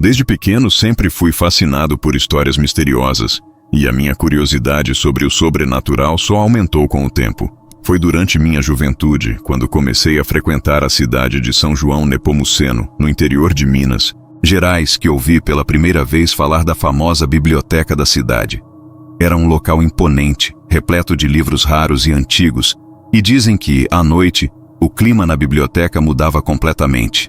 Desde pequeno sempre fui fascinado por histórias misteriosas, e a minha curiosidade sobre o sobrenatural só aumentou com o tempo. Foi durante minha juventude, quando comecei a frequentar a cidade de São João Nepomuceno, no interior de Minas Gerais, que ouvi pela primeira vez falar da famosa biblioteca da cidade. Era um local imponente, repleto de livros raros e antigos, e dizem que, à noite, o clima na biblioteca mudava completamente.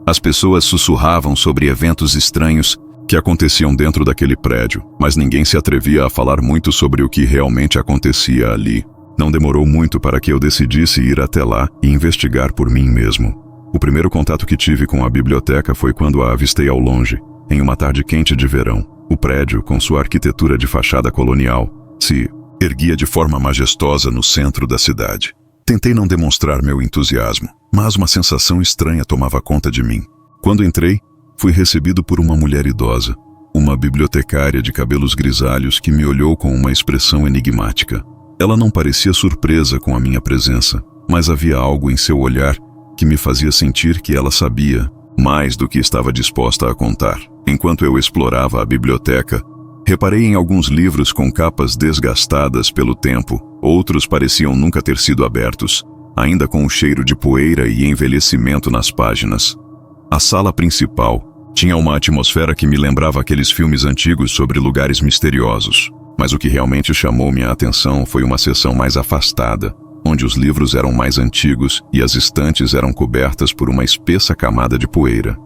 As pessoas sussurravam sobre eventos estranhos que aconteciam dentro daquele prédio, mas ninguém se atrevia a falar muito sobre o que realmente acontecia ali. Não demorou muito para que eu decidisse ir até lá e investigar por mim mesmo. O primeiro contato que tive com a biblioteca foi quando a avistei ao longe, em uma tarde quente de verão. O prédio, com sua arquitetura de fachada colonial, se erguia de forma majestosa no centro da cidade. Tentei não demonstrar meu entusiasmo, mas uma sensação estranha tomava conta de mim. Quando entrei, fui recebido por uma mulher idosa, uma bibliotecária de cabelos grisalhos que me olhou com uma expressão enigmática. Ela não parecia surpresa com a minha presença, mas havia algo em seu olhar que me fazia sentir que ela sabia mais do que estava disposta a contar. Enquanto eu explorava a biblioteca, reparei em alguns livros com capas desgastadas pelo tempo, outros pareciam nunca ter sido abertos, ainda com o cheiro de poeira e envelhecimento nas páginas. A sala principal tinha uma atmosfera que me lembrava aqueles filmes antigos sobre lugares misteriosos, mas o que realmente chamou minha atenção foi uma seção mais afastada, onde os livros eram mais antigos e as estantes eram cobertas por uma espessa camada de poeira.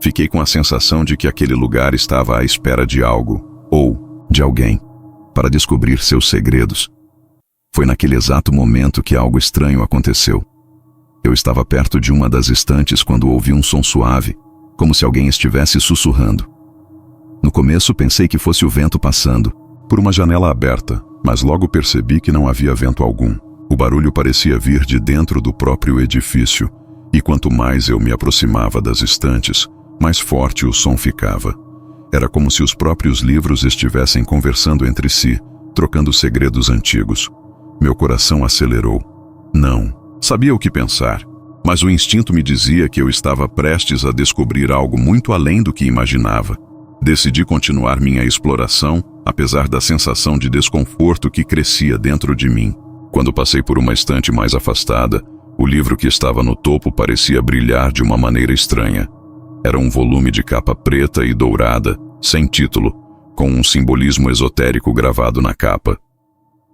Fiquei com a sensação de que aquele lugar estava à espera de algo, ou de alguém, para descobrir seus segredos. Foi naquele exato momento que algo estranho aconteceu. Eu estava perto de uma das estantes quando ouvi um som suave, como se alguém estivesse sussurrando. No começo pensei que fosse o vento passando, por uma janela aberta, mas logo percebi que não havia vento algum. O barulho parecia vir de dentro do próprio edifício, e quanto mais eu me aproximava das estantes, mais forte o som ficava. Era como se os próprios livros estivessem conversando entre si, trocando segredos antigos. Meu coração acelerou. Não sabia o que pensar, mas o instinto me dizia que eu estava prestes a descobrir algo muito além do que imaginava. Decidi continuar minha exploração, apesar da sensação de desconforto que crescia dentro de mim. Quando passei por uma estante mais afastada, o livro que estava no topo parecia brilhar de uma maneira estranha. Era um volume de capa preta e dourada, sem título, com um simbolismo esotérico gravado na capa.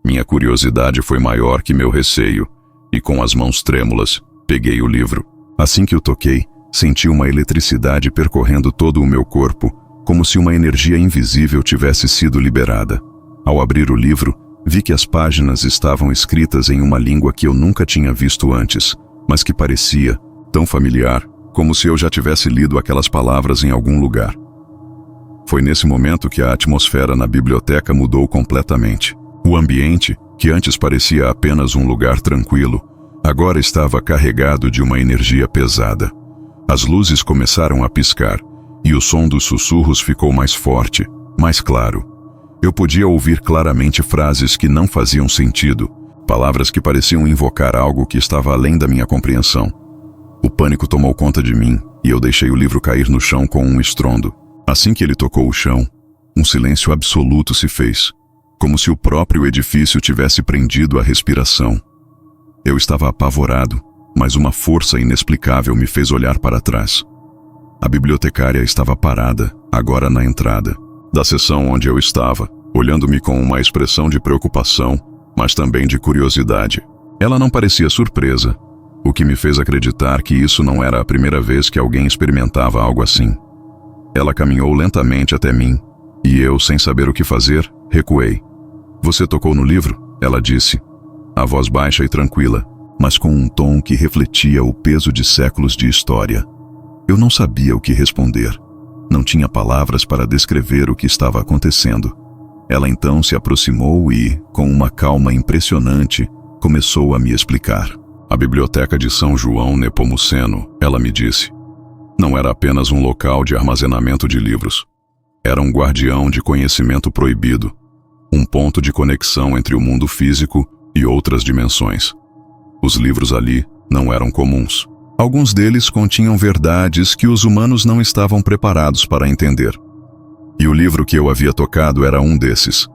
Minha curiosidade foi maior que meu receio, e com as mãos trêmulas, peguei o livro. Assim que o toquei, senti uma eletricidade percorrendo todo o meu corpo, como se uma energia invisível tivesse sido liberada. Ao abrir o livro, vi que as páginas estavam escritas em uma língua que eu nunca tinha visto antes, mas que parecia tão familiar, como se eu já tivesse lido aquelas palavras em algum lugar. Foi nesse momento que a atmosfera na biblioteca mudou completamente. O ambiente, que antes parecia apenas um lugar tranquilo, agora estava carregado de uma energia pesada. As luzes começaram a piscar, e o som dos sussurros ficou mais forte, mais claro. Eu podia ouvir claramente frases que não faziam sentido, palavras que pareciam invocar algo que estava além da minha compreensão. O pânico tomou conta de mim, e eu deixei o livro cair no chão com um estrondo. Assim que ele tocou o chão, um silêncio absoluto se fez, como se o próprio edifício tivesse prendido a respiração. Eu estava apavorado, mas uma força inexplicável me fez olhar para trás. A bibliotecária estava parada, agora na entrada da seção onde eu estava, olhando-me com uma expressão de preocupação, mas também de curiosidade. Ela não parecia surpresa, o que me fez acreditar que isso não era a primeira vez que alguém experimentava algo assim. Ela caminhou lentamente até mim, e eu, sem saber o que fazer, recuei. "Você tocou no livro?" ela disse, a voz baixa e tranquila, mas com um tom que refletia o peso de séculos de história. Eu não sabia o que responder. Não tinha palavras para descrever o que estava acontecendo. Ela então se aproximou e, com uma calma impressionante, começou a me explicar. A biblioteca de São João Nepomuceno, ela me disse, não era apenas um local de armazenamento de livros. Era um guardião de conhecimento proibido, um ponto de conexão entre o mundo físico e outras dimensões. Os livros ali não eram comuns. Alguns deles continham verdades que os humanos não estavam preparados para entender. E o livro que eu havia tocado era um desses.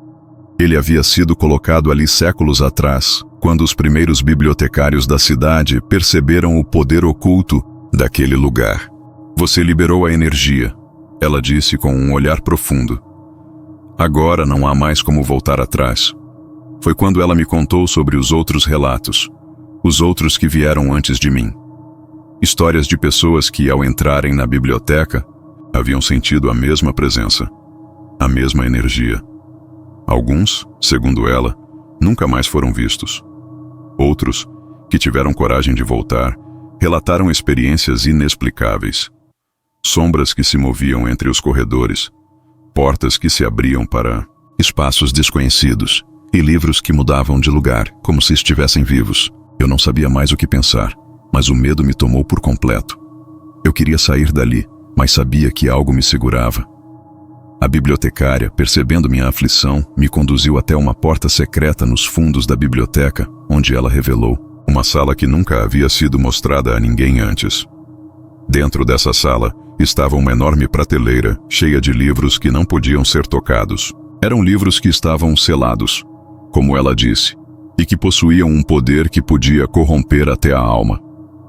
Ele havia sido colocado ali séculos atrás, quando os primeiros bibliotecários da cidade perceberam o poder oculto daquele lugar. Você liberou a energia, ela disse com um olhar profundo. Agora não há mais como voltar atrás. Foi quando ela me contou sobre os outros relatos, os outros que vieram antes de mim. Histórias de pessoas que, ao entrarem na biblioteca, haviam sentido a mesma presença, a mesma energia. Alguns, segundo ela, nunca mais foram vistos. Outros, que tiveram coragem de voltar, relataram experiências inexplicáveis. Sombras que se moviam entre os corredores, portas que se abriam para espaços desconhecidos e livros que mudavam de lugar, como se estivessem vivos. Eu não sabia mais o que pensar, mas o medo me tomou por completo. Eu queria sair dali, mas sabia que algo me segurava. A bibliotecária, percebendo minha aflição, me conduziu até uma porta secreta nos fundos da biblioteca, onde ela revelou uma sala que nunca havia sido mostrada a ninguém antes. Dentro dessa sala estava uma enorme prateleira, cheia de livros que não podiam ser tocados. Eram livros que estavam selados, como ela disse, e que possuíam um poder que podia corromper até a alma.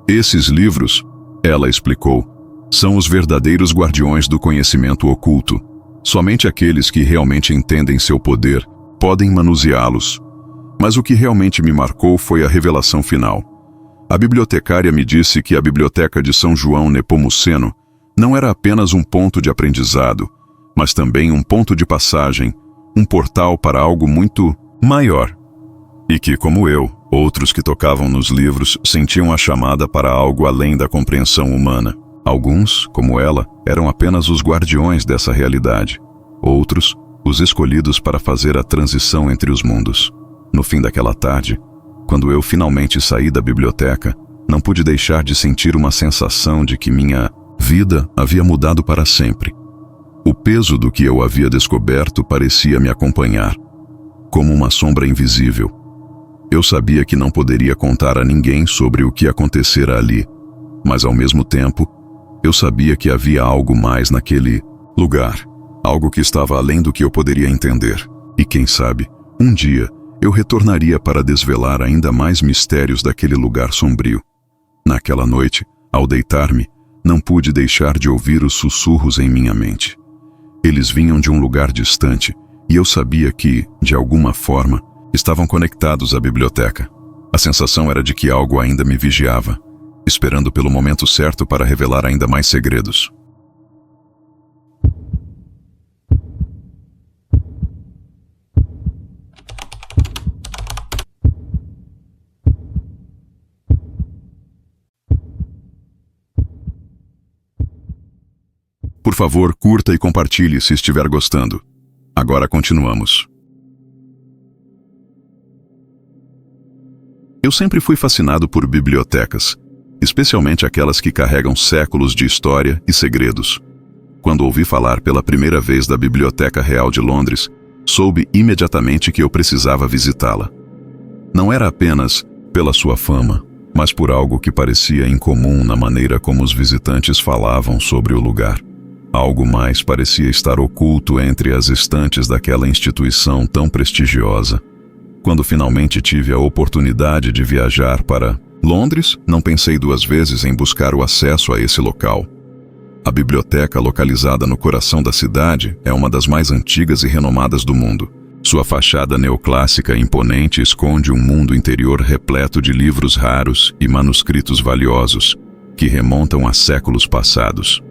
Esses livros, ela explicou, são os verdadeiros guardiões do conhecimento oculto. Somente aqueles que realmente entendem seu poder podem manuseá-los. Mas o que realmente me marcou foi a revelação final. A bibliotecária me disse que a Biblioteca de São João Nepomuceno não era apenas um ponto de aprendizado, mas também um ponto de passagem, um portal para algo muito maior. E que, como eu, outros que tocavam nos livros sentiam a chamada para algo além da compreensão humana. Alguns, como ela, eram apenas os guardiões dessa realidade. Outros, os escolhidos para fazer a transição entre os mundos. No fim daquela tarde, quando eu finalmente saí da biblioteca, não pude deixar de sentir uma sensação de que minha vida havia mudado para sempre. O peso do que eu havia descoberto parecia me acompanhar, como uma sombra invisível. Eu sabia que não poderia contar a ninguém sobre o que acontecera ali, mas ao mesmo tempo, eu sabia que havia algo mais naquele lugar, algo que estava além do que eu poderia entender. E quem sabe, um dia, eu retornaria para desvelar ainda mais mistérios daquele lugar sombrio. Naquela noite, ao deitar-me, não pude deixar de ouvir os sussurros em minha mente. Eles vinham de um lugar distante, e eu sabia que, de alguma forma, estavam conectados à biblioteca. A sensação era de que algo ainda me vigiava, esperando pelo momento certo para revelar ainda mais segredos. Por favor, curta e compartilhe se estiver gostando. Agora continuamos. Eu sempre fui fascinado por bibliotecas, especialmente aquelas que carregam séculos de história e segredos. Quando ouvi falar pela primeira vez da Biblioteca Real de Londres, soube imediatamente que eu precisava visitá-la. Não era apenas pela sua fama, mas por algo que parecia incomum na maneira como os visitantes falavam sobre o lugar. Algo mais parecia estar oculto entre as estantes daquela instituição tão prestigiosa. Quando finalmente tive a oportunidade de viajar para Londres, não pensei duas vezes em buscar o acesso a esse local. A biblioteca, localizada no coração da cidade, é uma das mais antigas e renomadas do mundo. Sua fachada neoclássica e imponente esconde um mundo interior repleto de livros raros e manuscritos valiosos, que remontam a séculos passados.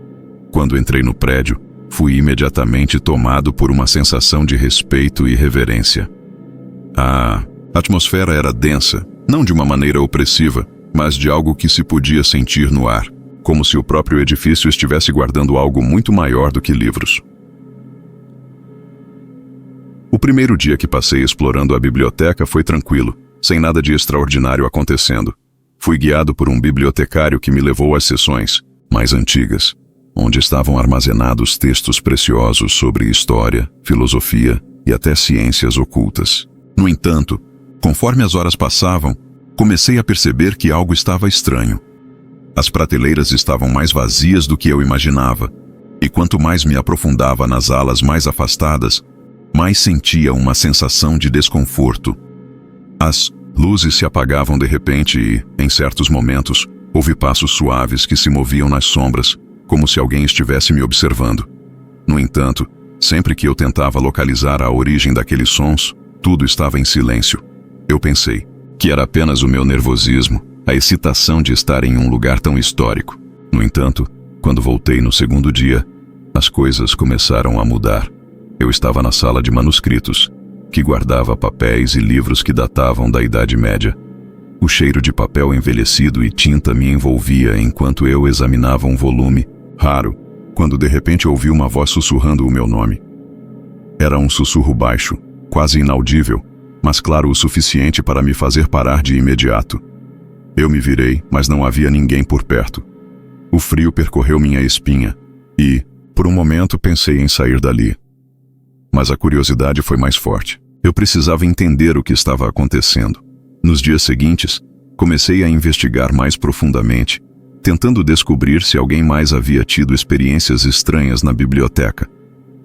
Quando entrei no prédio, fui imediatamente tomado por uma sensação de respeito e reverência. A atmosfera era densa, não de uma maneira opressiva, mas de algo que se podia sentir no ar, como se o próprio edifício estivesse guardando algo muito maior do que livros. O primeiro dia que passei explorando a biblioteca foi tranquilo, sem nada de extraordinário acontecendo. Fui guiado por um bibliotecário que me levou às seções mais antigas, onde estavam armazenados textos preciosos sobre história, filosofia e até ciências ocultas. No entanto, conforme as horas passavam, comecei a perceber que algo estava estranho. As prateleiras estavam mais vazias do que eu imaginava, e quanto mais me aprofundava nas alas mais afastadas, mais sentia uma sensação de desconforto. As luzes se apagavam de repente e, em certos momentos, ouvi passos suaves que se moviam nas sombras, como se alguém estivesse me observando. No entanto, sempre que eu tentava localizar a origem daqueles sons, tudo estava em silêncio. Eu pensei que era apenas o meu nervosismo, a excitação de estar em um lugar tão histórico. No entanto, quando voltei no segundo dia, as coisas começaram a mudar. Eu estava na sala de manuscritos, que guardava papéis e livros que datavam da Idade Média. O cheiro de papel envelhecido e tinta me envolvia enquanto eu examinava um volume raro, quando de repente ouvi uma voz sussurrando o meu nome. Era um sussurro baixo, quase inaudível, mas claro o suficiente para me fazer parar de imediato. Eu me virei, mas não havia ninguém por perto. O frio percorreu minha espinha e, por um momento, pensei em sair dali. Mas a curiosidade foi mais forte. Eu precisava entender o que estava acontecendo. Nos dias seguintes, comecei a investigar mais profundamente, tentando descobrir se alguém mais havia tido experiências estranhas na biblioteca.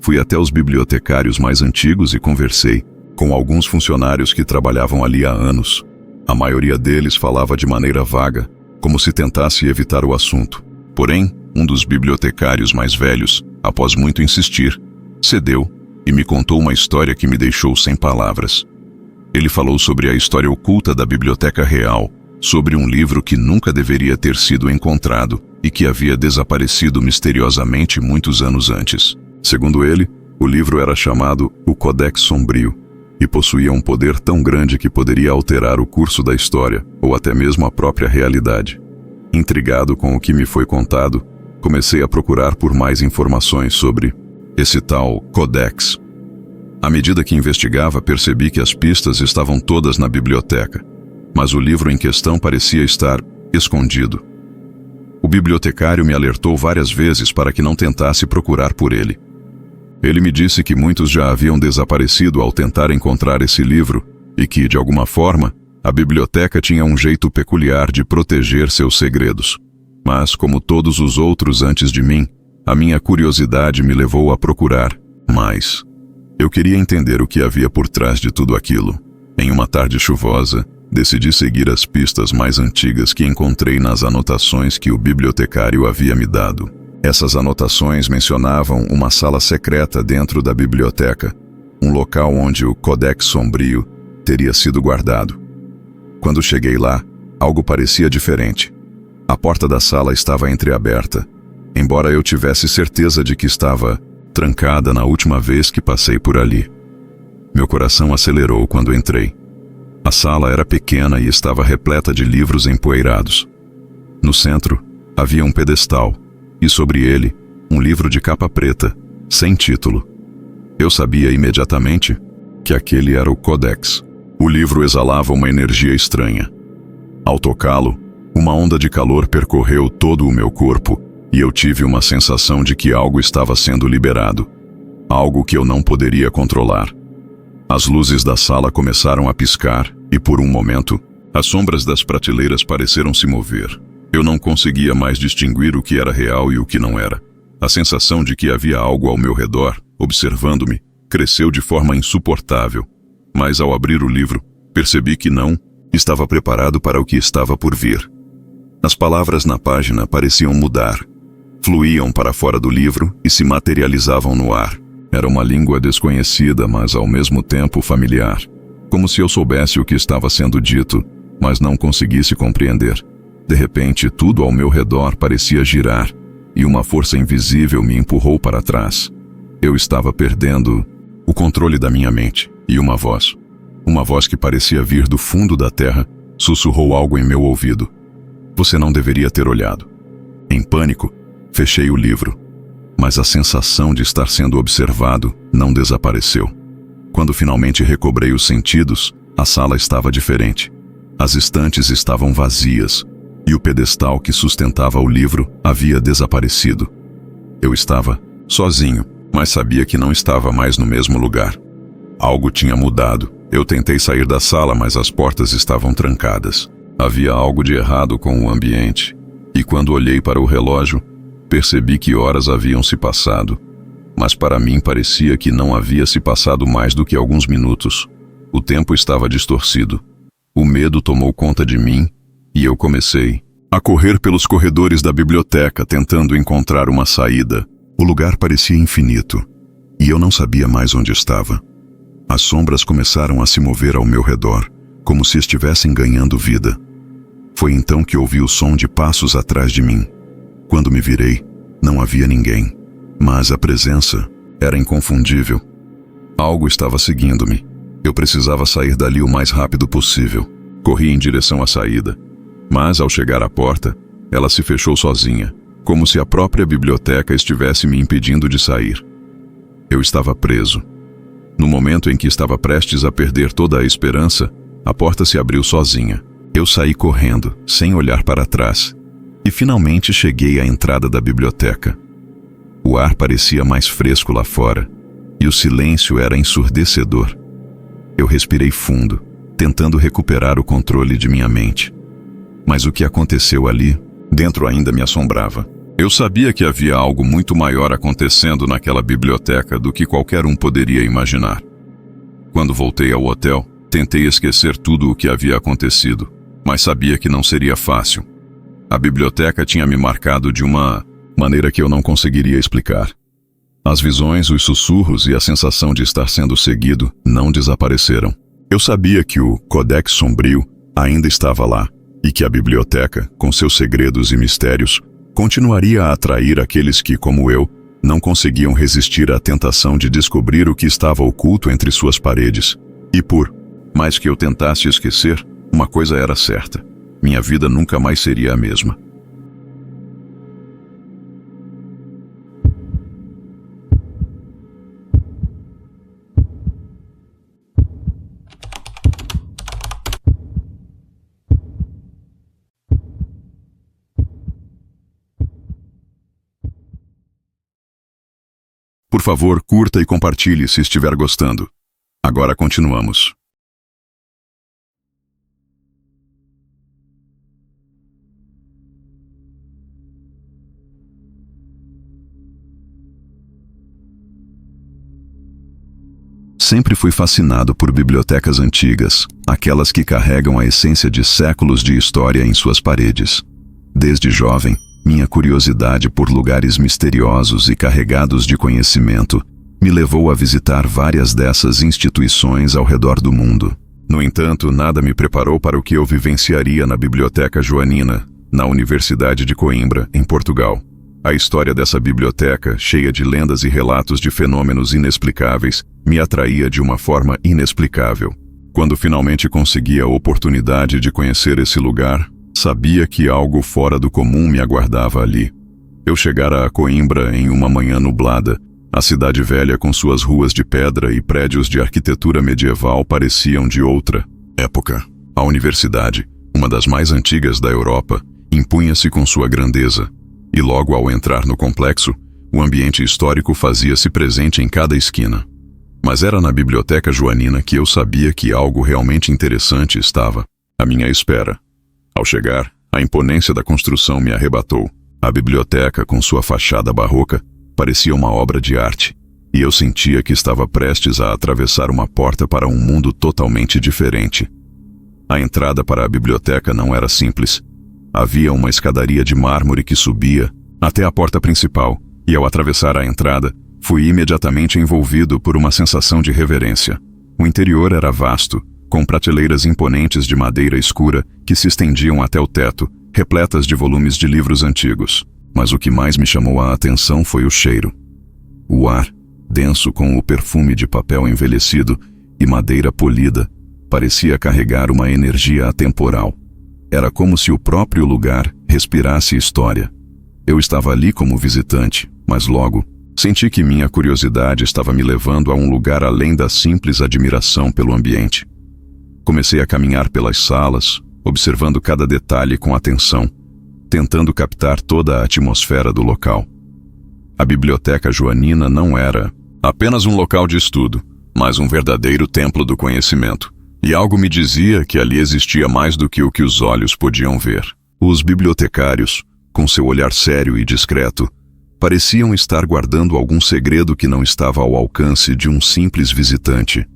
Fui até os bibliotecários mais antigos e conversei com alguns funcionários que trabalhavam ali há anos. A maioria deles falava de maneira vaga, como se tentasse evitar o assunto. Porém, um dos bibliotecários mais velhos, após muito insistir, cedeu e me contou uma história que me deixou sem palavras. Ele falou sobre a história oculta da Biblioteca Real, sobre um livro que nunca deveria ter sido encontrado e que havia desaparecido misteriosamente muitos anos antes. Segundo ele, o livro era chamado O Codex Sombrio e possuía um poder tão grande que poderia alterar o curso da história ou até mesmo a própria realidade. Intrigado com o que me foi contado, comecei a procurar por mais informações sobre esse tal Codex. À medida que investigava, percebi que as pistas estavam todas na biblioteca, mas o livro em questão parecia estar escondido. O bibliotecário me alertou várias vezes para que não tentasse procurar por ele. Ele me disse que muitos já haviam desaparecido ao tentar encontrar esse livro e que, de alguma forma, a biblioteca tinha um jeito peculiar de proteger seus segredos. Mas, como todos os outros antes de mim, a minha curiosidade me levou a procurar mais. Eu queria entender o que havia por trás de tudo aquilo. Em uma tarde chuvosa, decidi seguir as pistas mais antigas que encontrei nas anotações que o bibliotecário havia me dado. Essas anotações mencionavam uma sala secreta dentro da biblioteca, um local onde o Codex Sombrio teria sido guardado. Quando cheguei lá, algo parecia diferente. A porta da sala estava entreaberta, embora eu tivesse certeza de que estava trancada na última vez que passei por ali. Meu coração acelerou quando entrei. A sala era pequena e estava repleta de livros empoeirados. No centro, havia um pedestal, e sobre ele, um livro de capa preta, sem título. Eu sabia imediatamente que aquele era o Codex. O livro exalava uma energia estranha. Ao tocá-lo, uma onda de calor percorreu todo o meu corpo e eu tive uma sensação de que algo estava sendo liberado. Algo que eu não poderia controlar. As luzes da sala começaram a piscar e, por um momento, as sombras das prateleiras pareceram se mover. Eu não conseguia mais distinguir o que era real e o que não era. A sensação de que havia algo ao meu redor, observando-me, cresceu de forma insuportável. Mas ao abrir o livro, percebi que não estava preparado para o que estava por vir. As palavras na página pareciam mudar. Fluíam para fora do livro e se materializavam no ar. Era uma língua desconhecida, mas ao mesmo tempo familiar. Como se eu soubesse o que estava sendo dito, mas não conseguisse compreender. De repente, tudo ao meu redor parecia girar, e uma força invisível me empurrou para trás. Eu estava perdendo o controle da minha mente, e uma voz que parecia vir do fundo da terra, sussurrou algo em meu ouvido. Você não deveria ter olhado. Em pânico, fechei o livro, mas a sensação de estar sendo observado não desapareceu. Quando finalmente recobrei os sentidos, a sala estava diferente. As estantes estavam vazias, e o pedestal que sustentava o livro havia desaparecido. Eu estava sozinho, mas sabia que não estava mais no mesmo lugar. Algo tinha mudado. Eu tentei sair da sala, mas as portas estavam trancadas. Havia algo de errado com o ambiente. E quando olhei para o relógio, percebi que horas haviam se passado. Mas para mim parecia que não havia se passado mais do que alguns minutos. O tempo estava distorcido. O medo tomou conta de mim e eu comecei a correr pelos corredores da biblioteca tentando encontrar uma saída. O lugar parecia infinito e eu não sabia mais onde estava. As sombras começaram a se mover ao meu redor, como se estivessem ganhando vida. Foi então que ouvi o som de passos atrás de mim. Quando me virei, não havia ninguém, mas a presença era inconfundível. Algo estava seguindo-me. Eu precisava sair dali o mais rápido possível. Corri em direção à saída, mas ao chegar à porta, ela se fechou sozinha, como se a própria biblioteca estivesse me impedindo de sair. Eu estava preso. No momento em que estava prestes a perder toda a esperança, a porta se abriu sozinha. Eu saí correndo, sem olhar para trás, e finalmente cheguei à entrada da biblioteca. O ar parecia mais fresco lá fora, e o silêncio era ensurdecedor. Eu respirei fundo, tentando recuperar o controle de minha mente. Mas o que aconteceu ali, dentro ainda me assombrava. Eu sabia que havia algo muito maior acontecendo naquela biblioteca do que qualquer um poderia imaginar. Quando voltei ao hotel, tentei esquecer tudo o que havia acontecido, mas sabia que não seria fácil. A biblioteca tinha me marcado de uma maneira que eu não conseguiria explicar. As visões, os sussurros e a sensação de estar sendo seguido não desapareceram. Eu sabia que o Codex Sombrio ainda estava lá e que a biblioteca, com seus segredos e mistérios, continuaria a atrair aqueles que, como eu, não conseguiam resistir à tentação de descobrir o que estava oculto entre suas paredes. E por mais que eu tentasse esquecer, uma coisa era certa: minha vida nunca mais seria a mesma. Por favor, curta e compartilhe se estiver gostando. Agora continuamos. Sempre fui fascinado por bibliotecas antigas, aquelas que carregam a essência de séculos de história em suas paredes. Desde jovem, minha curiosidade por lugares misteriosos e carregados de conhecimento me levou a visitar várias dessas instituições ao redor do mundo. No entanto, nada me preparou para o que eu vivenciaria na Biblioteca Joanina, na Universidade de Coimbra, em Portugal. A história dessa biblioteca, cheia de lendas e relatos de fenômenos inexplicáveis, me atraía de uma forma inexplicável. Quando finalmente consegui a oportunidade de conhecer esse lugar, sabia que algo fora do comum me aguardava ali. Eu chegara a Coimbra em uma manhã nublada. A cidade velha, com suas ruas de pedra e prédios de arquitetura medieval, pareciam de outra época. A universidade, uma das mais antigas da Europa, impunha-se com sua grandeza. E logo ao entrar no complexo, o ambiente histórico fazia-se presente em cada esquina. Mas era na Biblioteca Joanina que eu sabia que algo realmente interessante estava à minha espera. Ao chegar, a imponência da construção me arrebatou. A biblioteca, com sua fachada barroca, parecia uma obra de arte, e eu sentia que estava prestes a atravessar uma porta para um mundo totalmente diferente. A entrada para a biblioteca não era simples. Havia uma escadaria de mármore que subia até a porta principal, e ao atravessar a entrada, fui imediatamente envolvido por uma sensação de reverência. O interior era vasto, com prateleiras imponentes de madeira escura que se estendiam até o teto, repletas de volumes de livros antigos. Mas o que mais me chamou a atenção foi o cheiro. O ar, denso com o perfume de papel envelhecido e madeira polida, parecia carregar uma energia atemporal. Era como se o próprio lugar respirasse história. Eu estava ali como visitante, mas logo senti que minha curiosidade estava me levando a um lugar além da simples admiração pelo ambiente. Comecei a caminhar pelas salas, observando cada detalhe com atenção, tentando captar toda a atmosfera do local. A Biblioteca Joanina não era apenas um local de estudo, mas um verdadeiro templo do conhecimento. E algo me dizia que ali existia mais do que o que os olhos podiam ver. Os bibliotecários, com seu olhar sério e discreto, pareciam estar guardando algum segredo que não estava ao alcance de um simples visitante.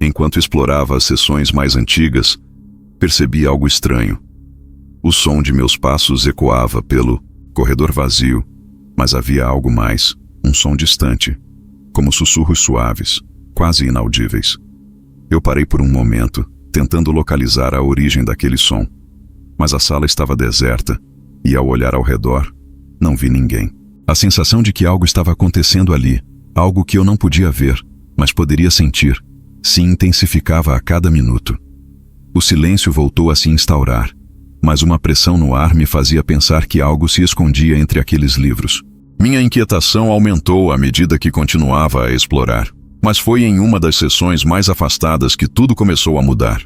Enquanto explorava as seções mais antigas, percebi algo estranho. O som de meus passos ecoava pelo corredor vazio, mas havia algo mais, um som distante, como sussurros suaves, quase inaudíveis. Eu parei por um momento, tentando localizar a origem daquele som, mas a sala estava deserta, e ao olhar ao redor, não vi ninguém. A sensação de que algo estava acontecendo ali, algo que eu não podia ver, mas poderia sentir, se intensificava a cada minuto. O silêncio voltou a se instaurar, mas uma pressão no ar me fazia pensar que algo se escondia entre aqueles livros. Minha inquietação aumentou à medida que continuava a explorar, mas foi em uma das seções mais afastadas que tudo começou a mudar.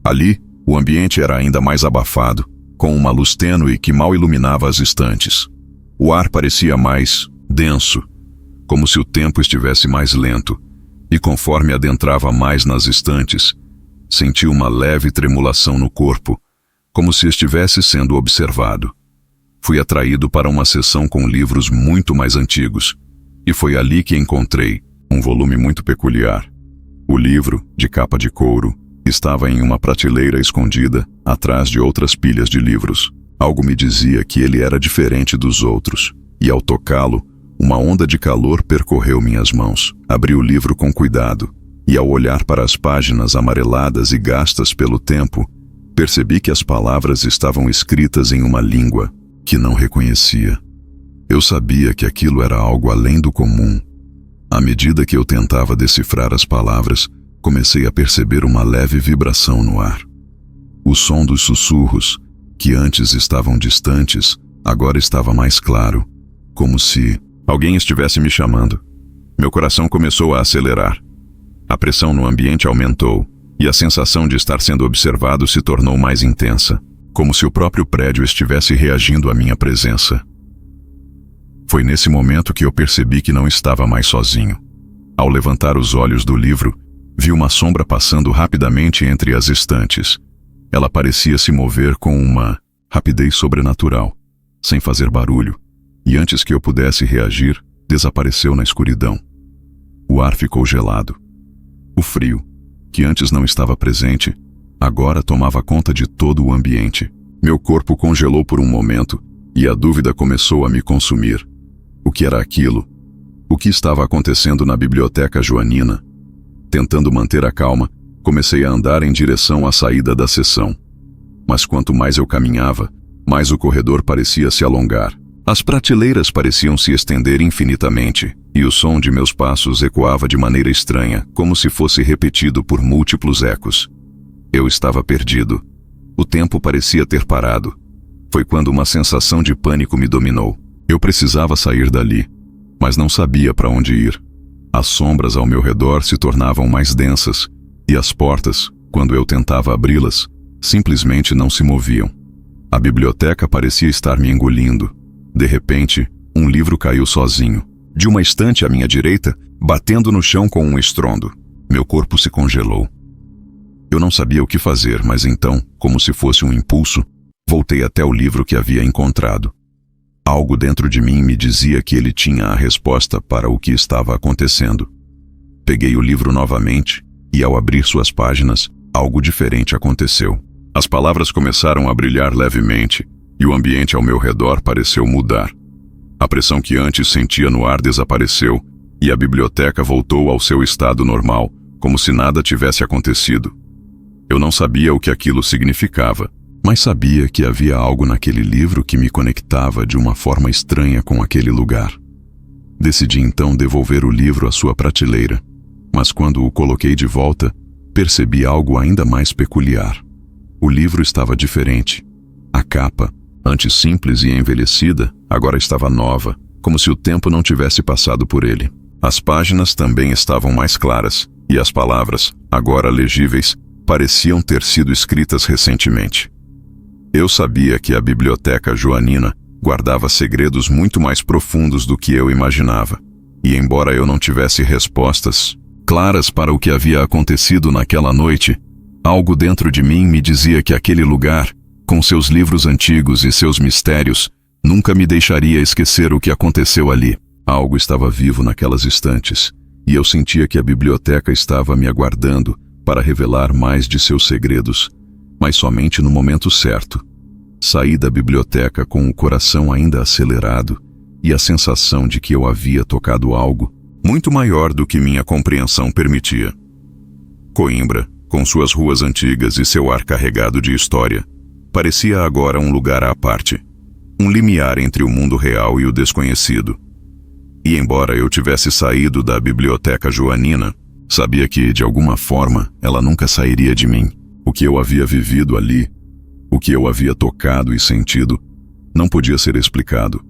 Ali, o ambiente era ainda mais abafado, com uma luz tênue que mal iluminava as estantes. O ar parecia mais denso, como se o tempo estivesse mais lento, e conforme adentrava mais nas estantes, senti uma leve tremulação no corpo, como se estivesse sendo observado. Fui atraído para uma seção com livros muito mais antigos, e foi ali que encontrei um volume muito peculiar. O livro, de capa de couro, estava em uma prateleira escondida, atrás de outras pilhas de livros. Algo me dizia que ele era diferente dos outros, e ao tocá-lo, uma onda de calor percorreu minhas mãos. Abri o livro com cuidado, e ao olhar para as páginas amareladas e gastas pelo tempo, percebi que as palavras estavam escritas em uma língua que não reconhecia. Eu sabia que aquilo era algo além do comum. À medida que eu tentava decifrar as palavras, comecei a perceber uma leve vibração no ar. O som dos sussurros, que antes estavam distantes, agora estava mais claro, como se alguém estivesse me chamando. Meu coração começou a acelerar. A pressão no ambiente aumentou, e a sensação de estar sendo observado se tornou mais intensa, como se o próprio prédio estivesse reagindo à minha presença. Foi nesse momento que eu percebi que não estava mais sozinho. Ao levantar os olhos do livro, vi uma sombra passando rapidamente entre as estantes. Ela parecia se mover com uma rapidez sobrenatural, sem fazer barulho, e antes que eu pudesse reagir, desapareceu na escuridão. O ar ficou gelado. O frio, que antes não estava presente, agora tomava conta de todo o ambiente. Meu corpo congelou por um momento, e a dúvida começou a me consumir. O que era aquilo? O que estava acontecendo na biblioteca joanina? Tentando manter a calma, comecei a andar em direção à saída da seção. Mas quanto mais eu caminhava, mais o corredor parecia se alongar. As prateleiras pareciam se estender infinitamente, e o som de meus passos ecoava de maneira estranha, como se fosse repetido por múltiplos ecos. Eu estava perdido. O tempo parecia ter parado. Foi quando uma sensação de pânico me dominou. Eu precisava sair dali, mas não sabia para onde ir. As sombras ao meu redor se tornavam mais densas, e as portas, quando eu tentava abri-las, simplesmente não se moviam. A biblioteca parecia estar me engolindo. De repente, um livro caiu sozinho, de uma estante à minha direita, batendo no chão com um estrondo. Meu corpo se congelou. Eu não sabia o que fazer, mas então, como se fosse um impulso, voltei até o livro que havia encontrado. Algo dentro de mim me dizia que ele tinha a resposta para o que estava acontecendo. Peguei o livro novamente, e ao abrir suas páginas, algo diferente aconteceu. As palavras começaram a brilhar levemente, e o ambiente ao meu redor pareceu mudar. A pressão que antes sentia no ar desapareceu, e a biblioteca voltou ao seu estado normal, como se nada tivesse acontecido. Eu não sabia o que aquilo significava, mas sabia que havia algo naquele livro que me conectava de uma forma estranha com aquele lugar. Decidi então devolver o livro à sua prateleira, mas quando o coloquei de volta, percebi algo ainda mais peculiar. O livro estava diferente. A capa, antes simples e envelhecida, agora estava nova, como se o tempo não tivesse passado por ele. As páginas também estavam mais claras, e as palavras, agora legíveis, pareciam ter sido escritas recentemente. Eu sabia que a biblioteca joanina guardava segredos muito mais profundos do que eu imaginava, e embora eu não tivesse respostas claras para o que havia acontecido naquela noite, algo dentro de mim me dizia que aquele lugar, com seus livros antigos e seus mistérios, Nunca me deixaria esquecer o que aconteceu ali. Algo estava vivo naquelas estantes, e eu sentia que a biblioteca estava me aguardando para revelar mais de seus segredos, mas somente no momento certo. Saí da biblioteca com o coração ainda acelerado e a sensação de que eu havia tocado algo muito maior do que minha compreensão permitia. Coimbra, com suas ruas antigas e seu ar carregado de história, parecia agora um lugar à parte, um limiar entre o mundo real e o desconhecido. E embora eu tivesse saído da biblioteca joanina, sabia que, de alguma forma, ela nunca sairia de mim. O que eu havia vivido ali, o que eu havia tocado e sentido, não podia ser explicado,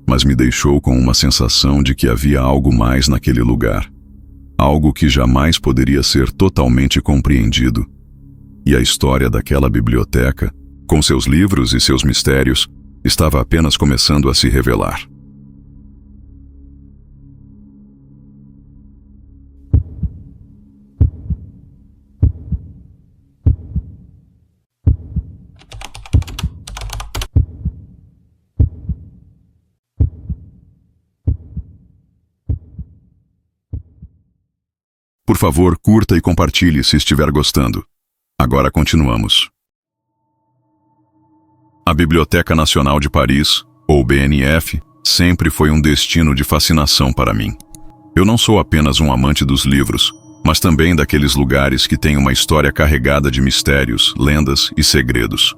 mas me deixou com uma sensação de que havia algo mais naquele lugar, algo que jamais poderia ser totalmente compreendido. E a história daquela biblioteca, com seus livros e seus mistérios, estava apenas começando a se revelar. Por favor, curta e compartilhe se estiver gostando. Agora continuamos. A Biblioteca Nacional de Paris, ou BNF, sempre foi um destino de fascinação para mim. Eu não sou apenas um amante dos livros, mas também daqueles lugares que têm uma história carregada de mistérios, lendas e segredos.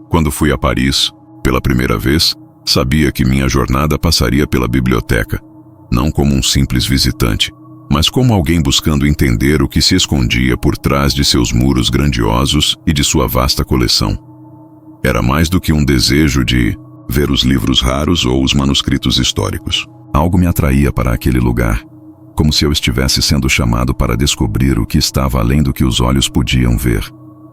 Quando fui a Paris, pela primeira vez, sabia que minha jornada passaria pela biblioteca, não como um simples visitante, mas como alguém buscando entender o que se escondia por trás de seus muros grandiosos e de sua vasta coleção. Era mais do que um desejo de ver os livros raros ou os manuscritos históricos. Algo me atraía para aquele lugar, como se eu estivesse sendo chamado para descobrir o que estava além do que os olhos podiam ver.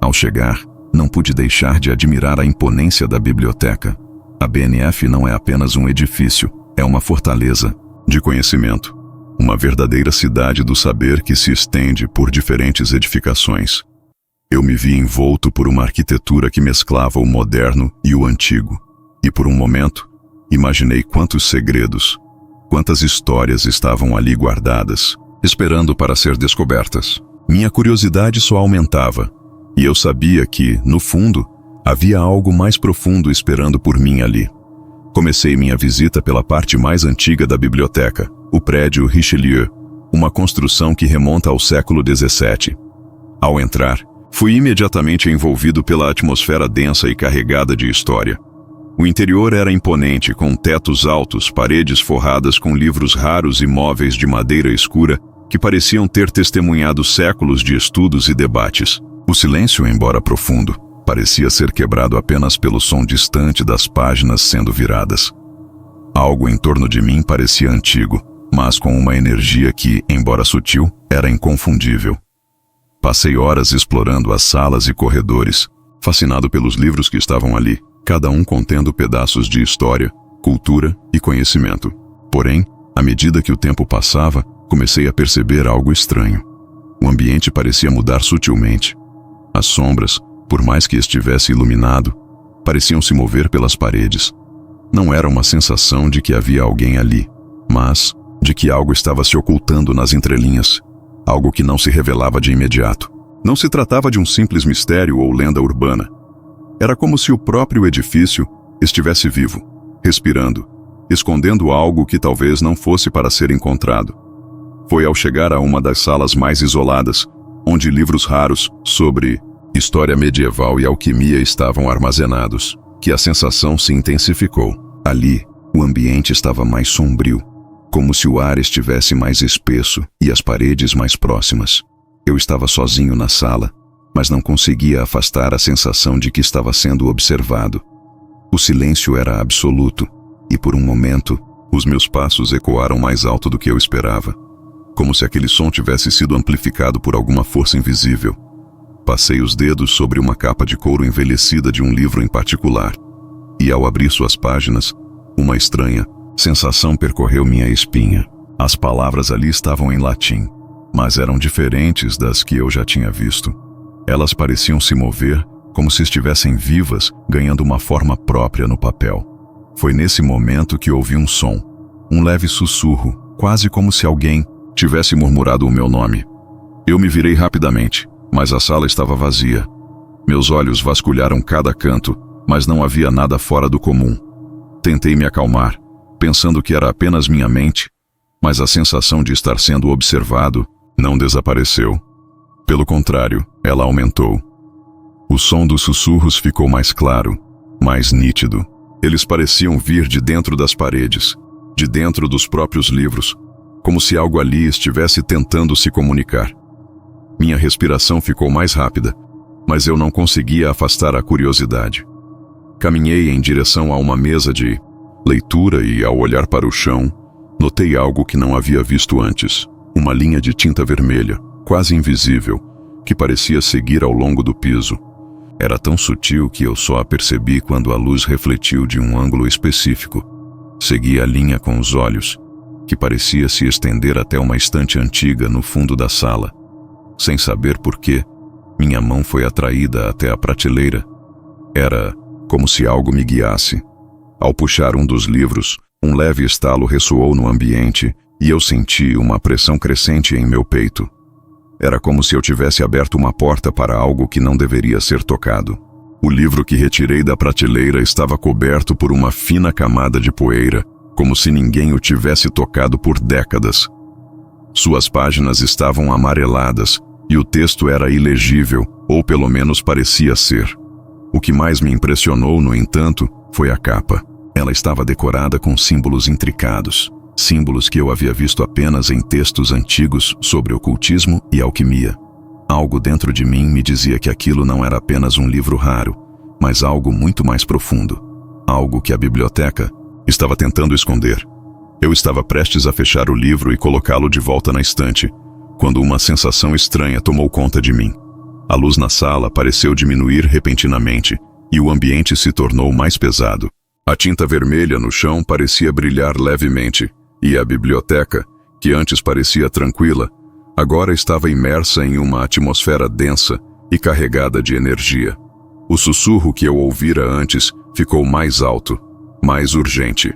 Ao chegar, não pude deixar de admirar a imponência da biblioteca. A BNF não é apenas um edifício, é uma fortaleza de conhecimento. Uma verdadeira cidade do saber que se estende por diferentes edificações. Eu me vi envolto por uma arquitetura que mesclava o moderno e o antigo. E por um momento, imaginei quantos segredos, quantas histórias estavam ali guardadas, esperando para ser descobertas. Minha curiosidade só aumentava, e eu sabia que, no fundo, havia algo mais profundo esperando por mim ali. Comecei minha visita pela parte mais antiga da biblioteca, o prédio Richelieu, uma construção que remonta ao século XVII. Ao entrar, fui imediatamente envolvido pela atmosfera densa e carregada de história. O interior era imponente, com tetos altos, paredes forradas com livros raros e móveis de madeira escura que pareciam ter testemunhado séculos de estudos e debates. O silêncio, embora profundo, parecia ser quebrado apenas pelo som distante das páginas sendo viradas. Algo em torno de mim parecia antigo, mas com uma energia que, embora sutil, era inconfundível. Passei horas explorando as salas e corredores, fascinado pelos livros que estavam ali, cada um contendo pedaços de história, cultura e conhecimento. Porém, à medida que o tempo passava, comecei a perceber algo estranho. O ambiente parecia mudar sutilmente. As sombras, por mais que estivesse iluminado, pareciam se mover pelas paredes. Não era uma sensação de que havia alguém ali, mas de que algo estava se ocultando nas entrelinhas, algo que não se revelava de imediato. Não se tratava de um simples mistério ou lenda urbana. Era como se o próprio edifício estivesse vivo, respirando, escondendo algo que talvez não fosse para ser encontrado. Foi ao chegar a uma das salas mais isoladas, onde livros raros sobre história medieval e alquimia estavam armazenados, que a sensação se intensificou. Ali, o ambiente estava mais sombrio, como se o ar estivesse mais espesso e as paredes mais próximas. Eu estava sozinho na sala, mas não conseguia afastar a sensação de que estava sendo observado. O silêncio era absoluto, e por um momento, os meus passos ecoaram mais alto do que eu esperava, como se aquele som tivesse sido amplificado por alguma força invisível. Passei os dedos sobre uma capa de couro envelhecida de um livro em particular, e ao abrir suas páginas, uma estranha sensação percorreu minha espinha. As palavras ali estavam em latim, mas eram diferentes das que eu já tinha visto. Elas pareciam se mover como se estivessem vivas, ganhando uma forma própria no papel. Foi nesse momento que ouvi um som, um leve sussurro, quase como se alguém tivesse murmurado o meu nome. Eu me virei rapidamente, mas a sala estava vazia. Meus olhos vasculharam cada canto, mas não havia nada fora do comum. Tentei me acalmar, pensando que era apenas minha mente, mas a sensação de estar sendo observado não desapareceu. Pelo contrário, ela aumentou. O som dos sussurros ficou mais claro, mais nítido. Eles pareciam vir de dentro das paredes, de dentro dos próprios livros, como se algo ali estivesse tentando se comunicar. Minha respiração ficou mais rápida, mas eu não conseguia afastar a curiosidade. Caminhei em direção a uma mesa de leitura e, ao olhar para o chão, notei algo que não havia visto antes. Uma linha de tinta vermelha, quase invisível, que parecia seguir ao longo do piso. Era tão sutil que eu só a percebi quando a luz refletiu de um ângulo específico. Segui a linha com os olhos, que parecia se estender até uma estante antiga no fundo da sala. Sem saber por quê, minha mão foi atraída até a prateleira. Era como se algo me guiasse. Ao puxar um dos livros, um leve estalo ressoou no ambiente e eu senti uma pressão crescente em meu peito. Era como se eu tivesse aberto uma porta para algo que não deveria ser tocado. O livro que retirei da prateleira estava coberto por uma fina camada de poeira, como se ninguém o tivesse tocado por décadas. Suas páginas estavam amareladas e o texto era ilegível, ou pelo menos parecia ser. O que mais me impressionou, no entanto, foi a capa. Ela estava decorada com símbolos intricados, símbolos que eu havia visto apenas em textos antigos sobre ocultismo e alquimia. Algo dentro de mim me dizia que aquilo não era apenas um livro raro, mas algo muito mais profundo. Algo que a biblioteca estava tentando esconder. Eu estava prestes a fechar o livro e colocá-lo de volta na estante, quando uma sensação estranha tomou conta de mim. A luz na sala pareceu diminuir repentinamente e o ambiente se tornou mais pesado. A tinta vermelha no chão parecia brilhar levemente, e a biblioteca, que antes parecia tranquila, agora estava imersa em uma atmosfera densa e carregada de energia. O sussurro que eu ouvira antes ficou mais alto, mais urgente.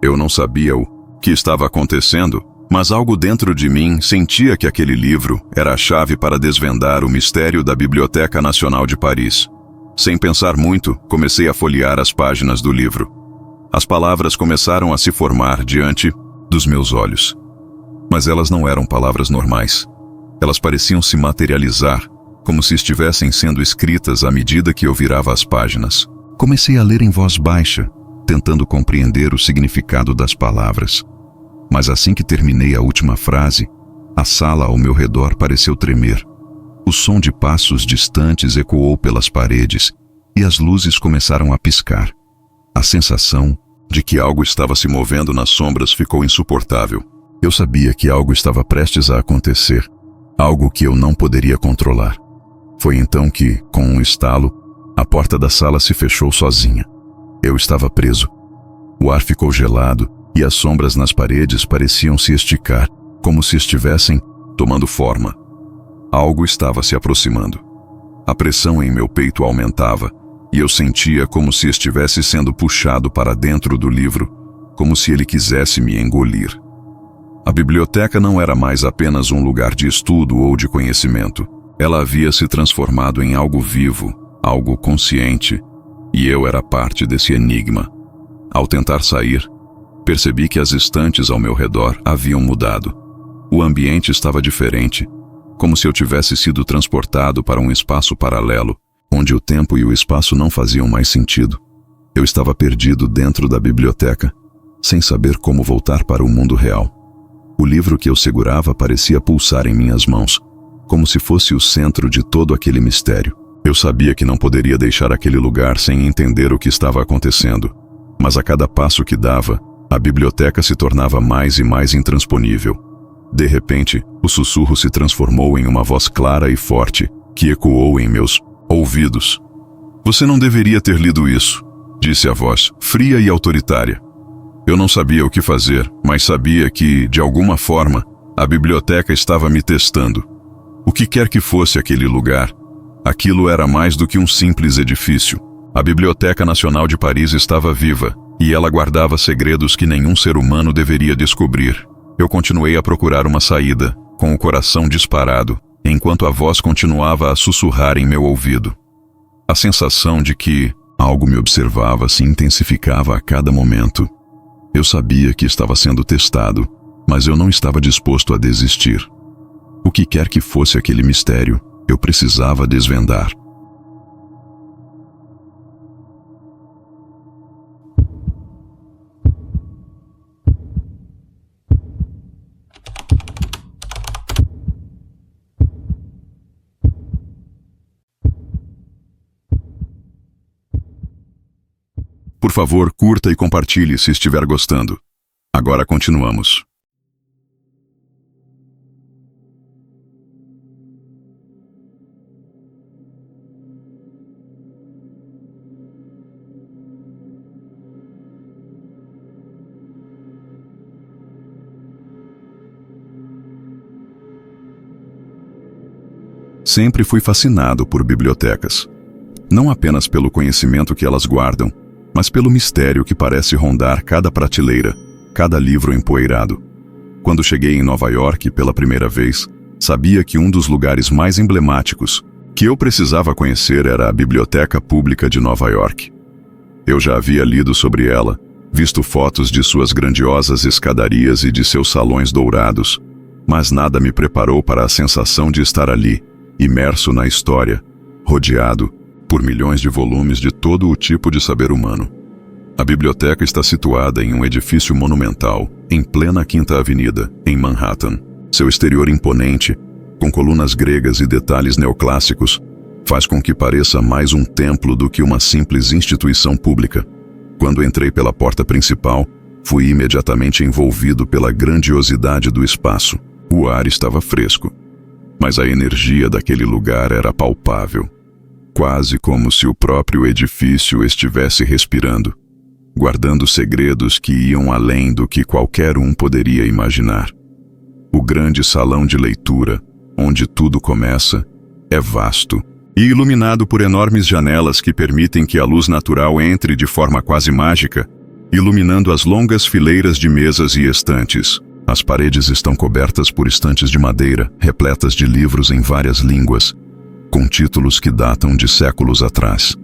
Eu não sabia o que estava acontecendo, mas algo dentro de mim sentia que aquele livro era a chave para desvendar o mistério da Biblioteca Nacional de Paris. Sem pensar muito, comecei a folhear as páginas do livro. As palavras começaram a se formar diante dos meus olhos. Mas elas não eram palavras normais. Elas pareciam se materializar, como se estivessem sendo escritas à medida que eu virava as páginas. Comecei a ler em voz baixa, tentando compreender o significado das palavras. Mas assim que terminei a última frase, a sala ao meu redor pareceu tremer. O som de passos distantes ecoou pelas paredes e as luzes começaram a piscar. A sensação de que algo estava se movendo nas sombras ficou insuportável. Eu sabia que algo estava prestes a acontecer, algo que eu não poderia controlar. Foi então que, com um estalo, a porta da sala se fechou sozinha. Eu estava preso. O ar ficou gelado e as sombras nas paredes pareciam se esticar, como se estivessem tomando forma. Algo estava se aproximando. A pressão em meu peito aumentava e eu sentia como se estivesse sendo puxado para dentro do livro, como se ele quisesse me engolir. A biblioteca não era mais apenas um lugar de estudo ou de conhecimento. Ela havia se transformado em algo vivo, algo consciente, e eu era parte desse enigma. Ao tentar sair, percebi que as estantes ao meu redor haviam mudado. O ambiente estava diferente, como se eu tivesse sido transportado para um espaço paralelo, onde o tempo e o espaço não faziam mais sentido. Eu estava perdido dentro da biblioteca, sem saber como voltar para o mundo real. O livro que eu segurava parecia pulsar em minhas mãos, como se fosse o centro de todo aquele mistério. Eu sabia que não poderia deixar aquele lugar sem entender o que estava acontecendo, mas a cada passo que dava, a biblioteca se tornava mais e mais intransponível. De repente, o sussurro se transformou em uma voz clara e forte, que ecoou em meus ouvidos. "Você não deveria ter lido isso", disse a voz, fria e autoritária. Eu não sabia o que fazer, mas sabia que, de alguma forma, a biblioteca estava me testando. O que quer que fosse aquele lugar, aquilo era mais do que um simples edifício. A Biblioteca Nacional de Paris estava viva, e ela guardava segredos que nenhum ser humano deveria descobrir. Eu continuei a procurar uma saída, com o coração disparado, enquanto a voz continuava a sussurrar em meu ouvido. A sensação de que algo me observava se intensificava a cada momento. Eu sabia que estava sendo testado, mas eu não estava disposto a desistir. O que quer que fosse aquele mistério, eu precisava desvendar. Por favor, curta e compartilhe se estiver gostando. Agora continuamos. Sempre fui fascinado por bibliotecas. Não apenas pelo conhecimento que elas guardam, mas pelo mistério que parece rondar cada prateleira, cada livro empoeirado. Quando cheguei em Nova York pela primeira vez, sabia que um dos lugares mais emblemáticos que eu precisava conhecer era a Biblioteca Pública de Nova York. Eu já havia lido sobre ela, visto fotos de suas grandiosas escadarias e de seus salões dourados, mas nada me preparou para a sensação de estar ali, imerso na história, rodeado por milhões de volumes de todo o tipo de saber humano. A biblioteca está situada em um edifício monumental, em plena Quinta Avenida, em Manhattan. Seu exterior imponente, com colunas gregas e detalhes neoclássicos, faz com que pareça mais um templo do que uma simples instituição pública. Quando entrei pela porta principal, fui imediatamente envolvido pela grandiosidade do espaço. O ar estava fresco, mas a energia daquele lugar era palpável, quase como se o próprio edifício estivesse respirando, guardando segredos que iam além do que qualquer um poderia imaginar. O grande salão de leitura, onde tudo começa, é vasto e iluminado por enormes janelas que permitem que a luz natural entre de forma quase mágica, iluminando as longas fileiras de mesas e estantes. As paredes estão cobertas por estantes de madeira, repletas de livros em várias línguas, com títulos que datam de séculos atrás.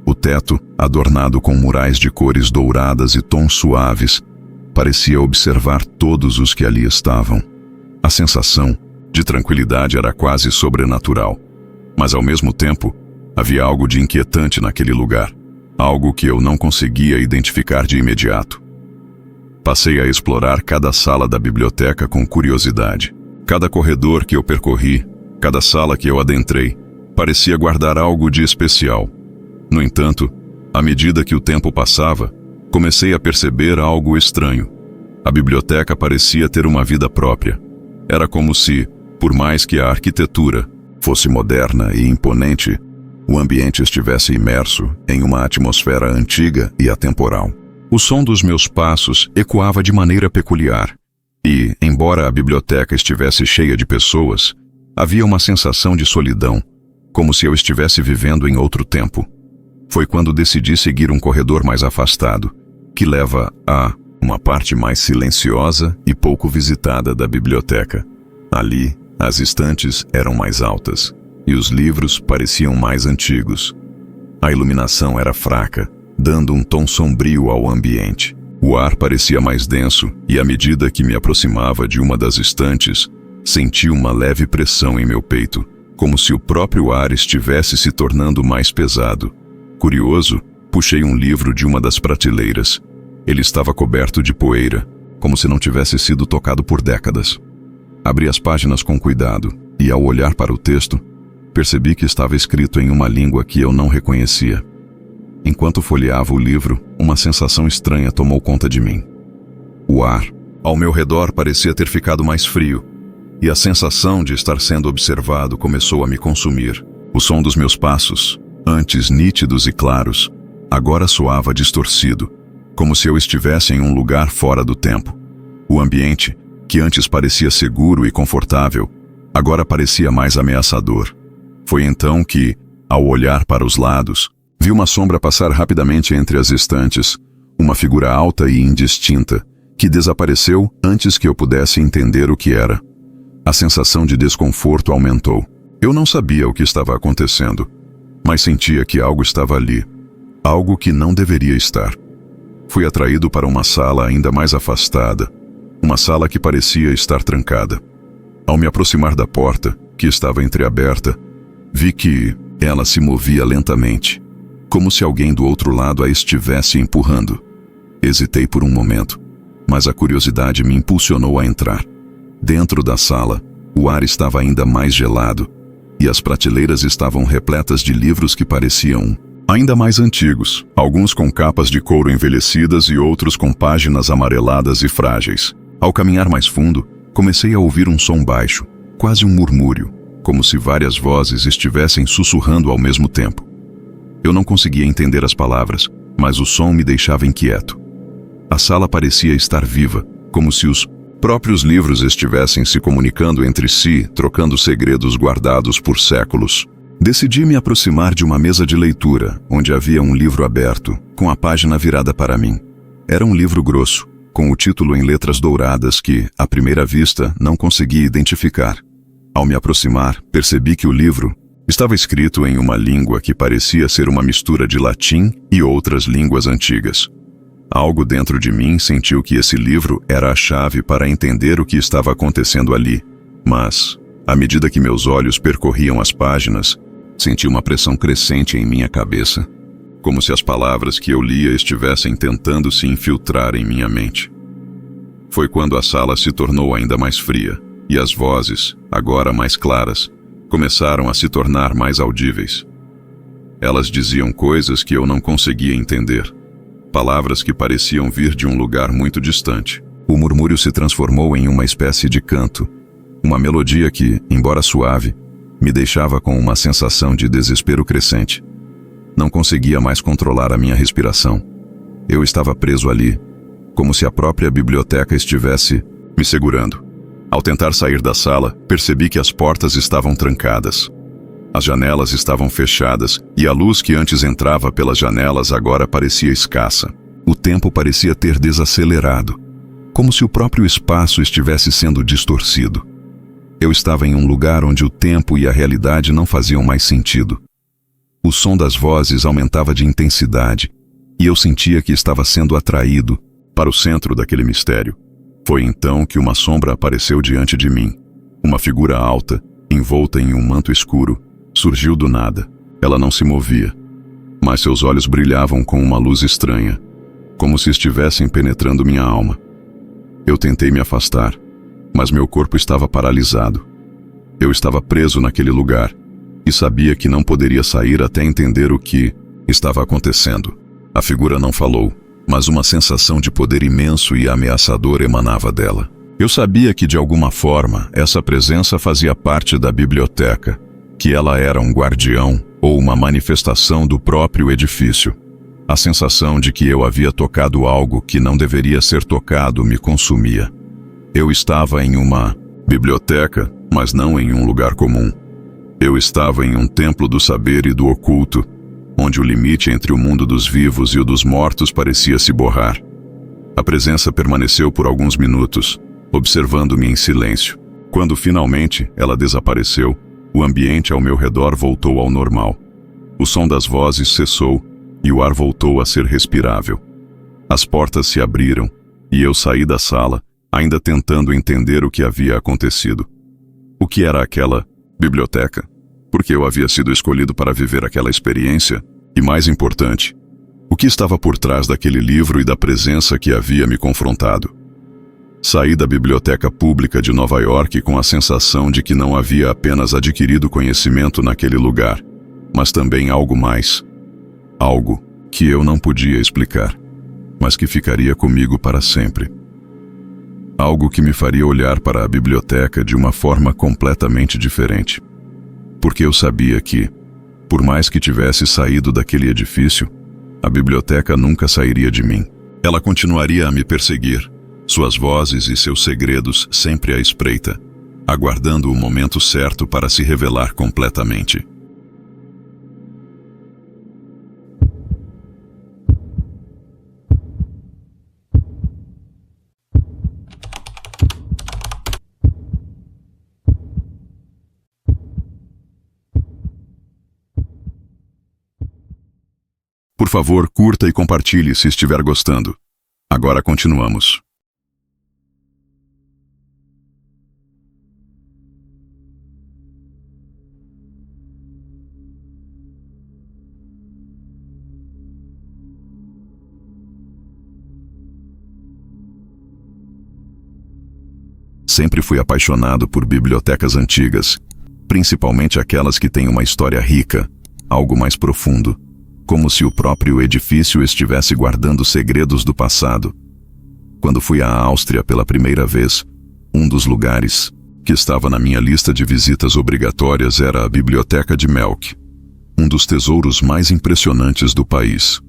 O teto, adornado com murais de cores douradas e tons suaves, parecia observar todos os que ali estavam. A sensação de tranquilidade era quase sobrenatural, mas ao mesmo tempo, havia algo de inquietante naquele lugar, algo que eu não conseguia identificar de imediato. Passei a explorar cada sala da biblioteca com curiosidade. Cada corredor que eu percorri, cada sala que eu adentrei, parecia guardar algo de especial. No entanto, à medida que o tempo passava, comecei a perceber algo estranho. A biblioteca parecia ter uma vida própria. Era como se, por mais que a arquitetura fosse moderna e imponente, o ambiente estivesse imerso em uma atmosfera antiga e atemporal. O som dos meus passos ecoava de maneira peculiar, e, embora a biblioteca estivesse cheia de pessoas, havia uma sensação de solidão, como se eu estivesse vivendo em outro tempo. Foi quando decidi seguir um corredor mais afastado, que leva a uma parte mais silenciosa e pouco visitada da biblioteca. Ali, as estantes eram mais altas, e os livros pareciam mais antigos. A iluminação era fraca, dando um tom sombrio ao ambiente. O ar parecia mais denso, e à medida que me aproximava de uma das estantes, senti uma leve pressão em meu peito, como se o próprio ar estivesse se tornando mais pesado. Curioso, puxei um livro de uma das prateleiras. Ele estava coberto de poeira, como se não tivesse sido tocado por décadas. Abri as páginas com cuidado, e ao olhar para o texto, percebi que estava escrito em uma língua que eu não reconhecia. Enquanto folheava o livro, uma sensação estranha tomou conta de mim. O ar ao meu redor parecia ter ficado mais frio, e a sensação de estar sendo observado começou a me consumir. O som dos meus passos, antes nítidos e claros, agora soava distorcido, como se eu estivesse em um lugar fora do tempo. O ambiente, que antes parecia seguro e confortável, agora parecia mais ameaçador. Foi então que, ao olhar para os lados, vi uma sombra passar rapidamente entre as estantes, Uma figura alta e indistinta, que desapareceu antes que eu pudesse entender o que era. A sensação de desconforto aumentou. Eu não sabia o que estava acontecendo, mas sentia que algo estava ali, algo que não deveria estar. Fui atraído para uma sala ainda mais afastada, uma sala que parecia estar trancada. Ao me aproximar da porta, que estava entreaberta, vi que ela se movia lentamente, como se alguém do outro lado a estivesse empurrando. Hesitei por um momento, mas a curiosidade me impulsionou a entrar. Dentro da sala, o ar estava ainda mais gelado, e as prateleiras estavam repletas de livros que pareciam ainda mais antigos, alguns com capas de couro envelhecidas e outros com páginas amareladas e frágeis. Ao caminhar mais fundo, comecei a ouvir um som baixo, quase um murmúrio, como se várias vozes estivessem sussurrando ao mesmo tempo. Eu não conseguia entender as palavras, mas o som me deixava inquieto. A sala parecia estar viva, como se os próprios livros estivessem se comunicando entre si, trocando segredos guardados por séculos. Decidi me aproximar de uma mesa de leitura, onde havia um livro aberto, com a página virada para mim. Era um livro grosso, com o título em letras douradas que, à primeira vista, não conseguia identificar. Ao me aproximar, percebi que o livro estava escrito em uma língua que parecia ser uma mistura de latim e outras línguas antigas. Algo dentro de mim sentiu que esse livro era a chave para entender o que estava acontecendo ali. Mas, à medida que meus olhos percorriam as páginas, senti uma pressão crescente em minha cabeça, como se as palavras que eu lia estivessem tentando se infiltrar em minha mente. Foi quando a sala se tornou ainda mais fria, e as vozes, agora mais claras, começaram a se tornar mais audíveis. Elas diziam coisas que eu não conseguia entender. Palavras que pareciam vir de um lugar muito distante. O murmúrio se transformou em uma espécie de canto, uma melodia que, embora suave, me deixava com uma sensação de desespero crescente. Não conseguia mais controlar a minha respiração. Eu estava preso ali, como se a própria biblioteca estivesse me segurando. Ao tentar sair da sala, percebi que as portas estavam trancadas. As janelas estavam fechadas e a luz que antes entrava pelas janelas agora parecia escassa. O tempo parecia ter desacelerado, como se o próprio espaço estivesse sendo distorcido. Eu estava em um lugar onde o tempo e a realidade não faziam mais sentido. O som das vozes aumentava de intensidade e eu sentia que estava sendo atraído para o centro daquele mistério. Foi então que uma sombra apareceu diante de mim. Uma figura alta, envolta em um manto escuro, surgiu do nada. Ela não se movia, mas seus olhos brilhavam com uma luz estranha, como se estivessem penetrando minha alma. Eu tentei me afastar, mas meu corpo estava paralisado. Eu estava preso naquele lugar e sabia que não poderia sair até entender o que estava acontecendo. A figura não falou, mas uma sensação de poder imenso e ameaçador emanava dela. Eu sabia que de alguma forma essa presença fazia parte da biblioteca, que ela era um guardião ou uma manifestação do próprio edifício. A sensação de que eu havia tocado algo que não deveria ser tocado me consumia. Eu estava em uma biblioteca, mas não em um lugar comum. Eu estava em um templo do saber e do oculto, onde o limite entre o mundo dos vivos e o dos mortos parecia se borrar. A presença permaneceu por alguns minutos, observando-me em silêncio. Quando finalmente ela desapareceu, o ambiente ao meu redor voltou ao normal. O som das vozes cessou e o ar voltou a ser respirável. As portas se abriram e eu saí da sala, ainda tentando entender o que havia acontecido. O que era aquela biblioteca? Por que eu havia sido escolhido para viver aquela experiência? E mais importante, o que estava por trás daquele livro e da presença que havia me confrontado? Saí da biblioteca pública de Nova York com a sensação de que não havia apenas adquirido conhecimento naquele lugar, mas também algo mais. Algo que eu não podia explicar, mas que ficaria comigo para sempre. Algo que me faria olhar para a biblioteca de uma forma completamente diferente. Porque eu sabia que, por mais que tivesse saído daquele edifício, a biblioteca nunca sairia de mim. Ela continuaria a me perseguir, suas vozes e seus segredos sempre à espreita, aguardando o momento certo para se revelar completamente. Por favor, curta e compartilhe se estiver gostando. Agora continuamos. Sempre fui apaixonado por bibliotecas antigas, principalmente aquelas que têm uma história rica, algo mais profundo, como se o próprio edifício estivesse guardando segredos do passado. Quando fui à Áustria pela primeira vez, um dos lugares que estava na minha lista de visitas obrigatórias era a Biblioteca de Melk, um dos tesouros mais impressionantes do país.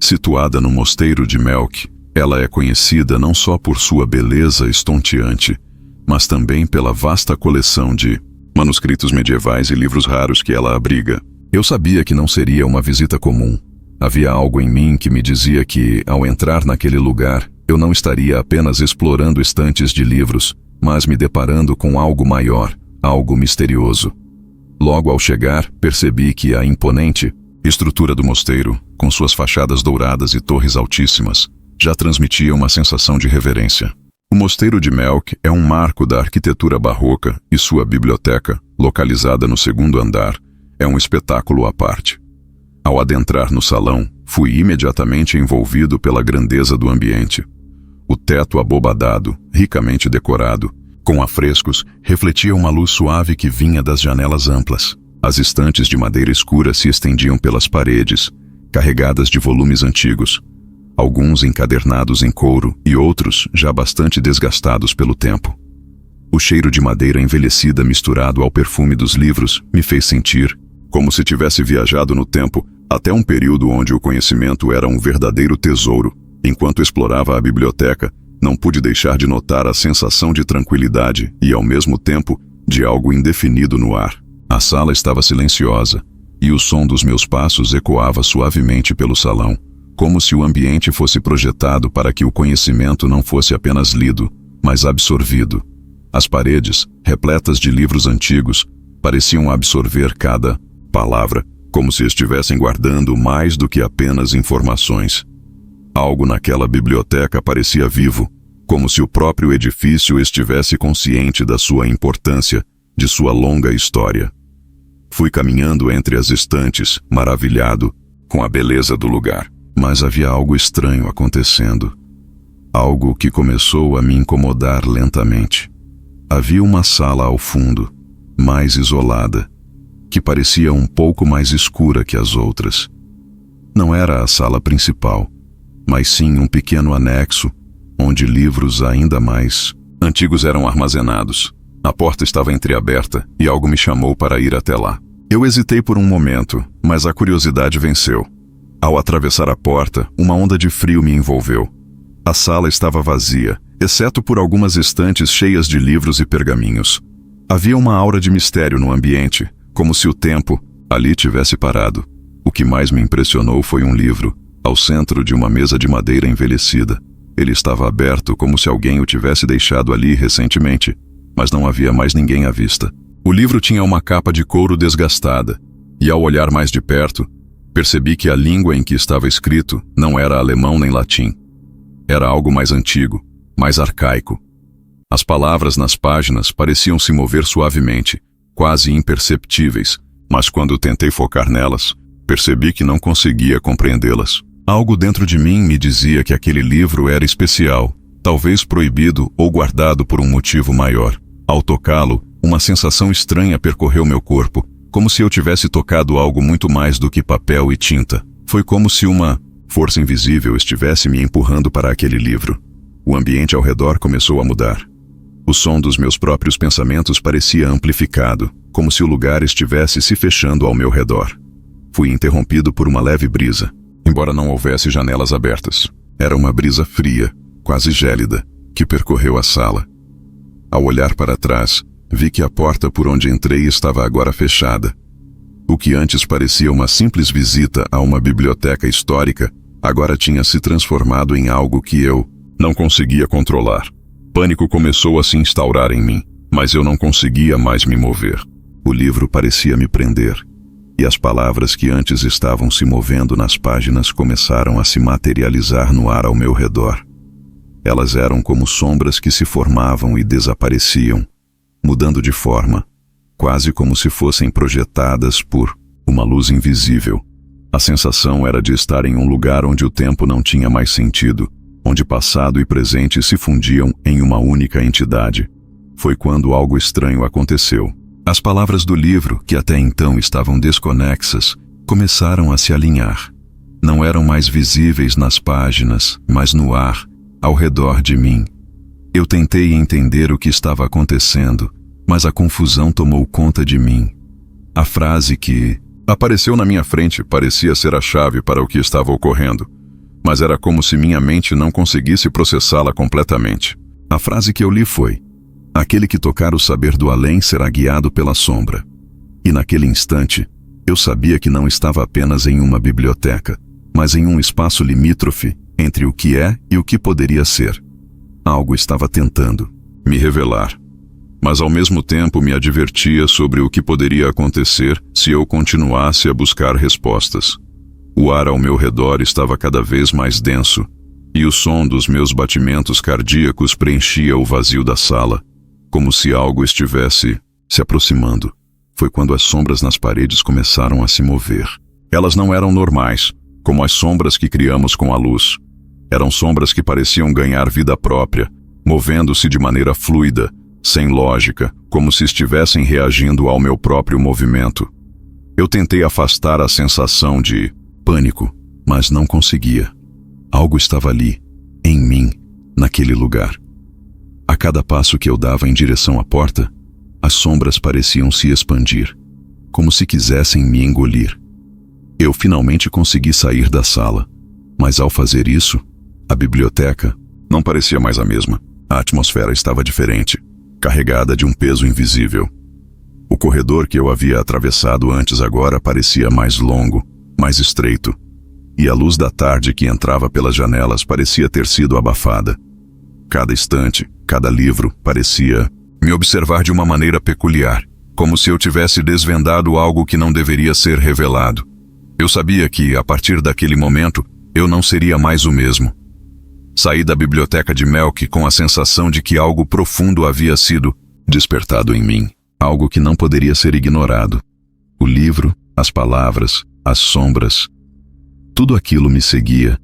Situada no mosteiro de Melk, ela é conhecida não só por sua beleza estonteante, mas também pela vasta coleção de manuscritos medievais e livros raros que ela abriga. Eu sabia que não seria uma visita comum. Havia algo em mim que me dizia que, ao entrar naquele lugar, eu não estaria apenas explorando estantes de livros, mas me deparando com algo maior, algo misterioso. Logo ao chegar, percebi que a imponente estrutura do mosteiro, com suas fachadas douradas e torres altíssimas, já transmitia uma sensação de reverência. O mosteiro de Melk é um marco da arquitetura barroca e sua biblioteca, localizada no segundo andar, é um espetáculo à parte. Ao adentrar no salão, fui imediatamente envolvido pela grandeza do ambiente. O teto abobadado, ricamente decorado, com afrescos, refletia uma luz suave que vinha das janelas amplas. As estantes de madeira escura se estendiam pelas paredes, carregadas de volumes antigos, alguns encadernados em couro e outros já bastante desgastados pelo tempo. O cheiro de madeira envelhecida misturado ao perfume dos livros me fez sentir como se tivesse viajado no tempo até um período onde o conhecimento era um verdadeiro tesouro. Enquanto explorava a biblioteca, não pude deixar de notar a sensação de tranquilidade e, ao mesmo tempo, de algo indefinido no ar. A sala estava silenciosa e o som dos meus passos ecoava suavemente pelo salão, como se o ambiente fosse projetado para que o conhecimento não fosse apenas lido, mas absorvido. As paredes, repletas de livros antigos, pareciam absorver cada palavra, como se estivessem guardando mais do que apenas informações. Algo naquela biblioteca parecia vivo, como se o próprio edifício estivesse consciente da sua importância, de sua longa história. Fui caminhando entre as estantes, maravilhado com a beleza do lugar. Mas havia algo estranho acontecendo. Algo que começou a me incomodar lentamente. Havia uma sala ao fundo, mais isolada, que parecia um pouco mais escura que as outras. Não era a sala principal, mas sim um pequeno anexo, onde livros ainda mais antigos eram armazenados. A porta estava entreaberta e algo me chamou para ir até lá. Eu hesitei por um momento, mas a curiosidade venceu. Ao atravessar a porta, uma onda de frio me envolveu. A sala estava vazia, exceto por algumas estantes cheias de livros e pergaminhos. Havia uma aura de mistério no ambiente, como se o tempo ali tivesse parado. O que mais me impressionou foi um livro, ao centro de uma mesa de madeira envelhecida. Ele estava aberto como se alguém o tivesse deixado ali recentemente, mas não havia mais ninguém à vista. O livro tinha uma capa de couro desgastada, e ao olhar mais de perto, percebi que a língua em que estava escrito não era alemão nem latim. Era algo mais antigo, mais arcaico. As palavras nas páginas pareciam se mover suavemente, quase imperceptíveis, mas quando tentei focar nelas, percebi que não conseguia compreendê-las. Algo dentro de mim me dizia que aquele livro era especial, talvez proibido ou guardado por um motivo maior. Ao tocá-lo, uma sensação estranha percorreu meu corpo, como se eu tivesse tocado algo muito mais do que papel e tinta. Foi como se uma força invisível estivesse me empurrando para aquele livro. O ambiente ao redor começou a mudar. O som dos meus próprios pensamentos parecia amplificado, como se o lugar estivesse se fechando ao meu redor. Fui interrompido por uma leve brisa, embora não houvesse janelas abertas. Era uma brisa fria, quase gélida, que percorreu a sala. Ao olhar para trás, vi que a porta por onde entrei estava agora fechada. O que antes parecia uma simples visita a uma biblioteca histórica, agora tinha se transformado em algo que eu não conseguia controlar. Pânico começou a se instaurar em mim, mas eu não conseguia mais me mover. O livro parecia me prender, e as palavras que antes estavam se movendo nas páginas começaram a se materializar no ar ao meu redor. Elas eram como sombras que se formavam e desapareciam, mudando de forma, quase como se fossem projetadas por uma luz invisível. A sensação era de estar em um lugar onde o tempo não tinha mais sentido, onde passado e presente se fundiam em uma única entidade. Foi quando algo estranho aconteceu. As palavras do livro, que até então estavam desconexas, começaram a se alinhar. Não eram mais visíveis nas páginas, mas no ar, ao redor de mim. Eu tentei entender o que estava acontecendo, mas a confusão tomou conta de mim. A frase que apareceu na minha frente parecia ser a chave para o que estava ocorrendo, mas era como se minha mente não conseguisse processá-la completamente. A frase que eu li foi: aquele que tocar o saber do além será guiado pela sombra. E naquele instante, eu sabia que não estava apenas em uma biblioteca, mas em um espaço limítrofe entre o que é e o que poderia ser. Algo estava tentando me revelar, mas ao mesmo tempo me advertia sobre o que poderia acontecer se eu continuasse a buscar respostas. O ar ao meu redor estava cada vez mais denso, e o som dos meus batimentos cardíacos preenchia o vazio da sala, como se algo estivesse se aproximando. Foi quando as sombras nas paredes começaram a se mover. Elas não eram normais, como as sombras que criamos com a luz. Eram sombras que pareciam ganhar vida própria, movendo-se de maneira fluida, sem lógica, como se estivessem reagindo ao meu próprio movimento. Eu tentei afastar a sensação de pânico, mas não conseguia. Algo estava ali, em mim, naquele lugar. A cada passo que eu dava em direção à porta, as sombras pareciam se expandir, como se quisessem me engolir. Eu finalmente consegui sair da sala, mas ao fazer isso, a biblioteca não parecia mais a mesma. A atmosfera estava diferente, carregada de um peso invisível. O corredor que eu havia atravessado antes agora parecia mais longo, mais estreito, e a luz da tarde que entrava pelas janelas parecia ter sido abafada. Cada estante, cada livro parecia me observar de uma maneira peculiar, como se eu tivesse desvendado algo que não deveria ser revelado. Eu sabia que, a partir daquele momento, eu não seria mais o mesmo. Saí da biblioteca de Melk com a sensação de que algo profundo havia sido despertado em mim, algo que não poderia ser ignorado. O livro, as palavras, as sombras, tudo aquilo me seguia,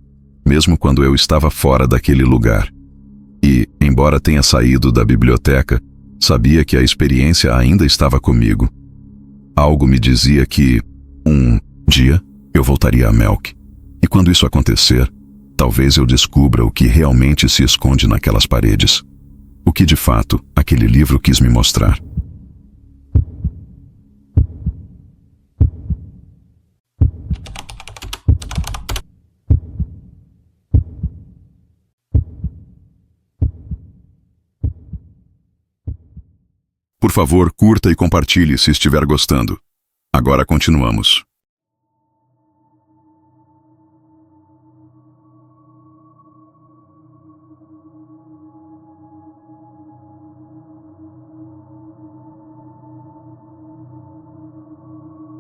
mesmo quando eu estava fora daquele lugar. E, embora tenha saído da biblioteca, sabia que a experiência ainda estava comigo. Algo me dizia que, um dia, eu voltaria a Melk. E quando isso acontecer, talvez eu descubra o que realmente se esconde naquelas paredes. O que de fato aquele livro quis me mostrar. Por favor, curta e compartilhe se estiver gostando. Agora continuamos.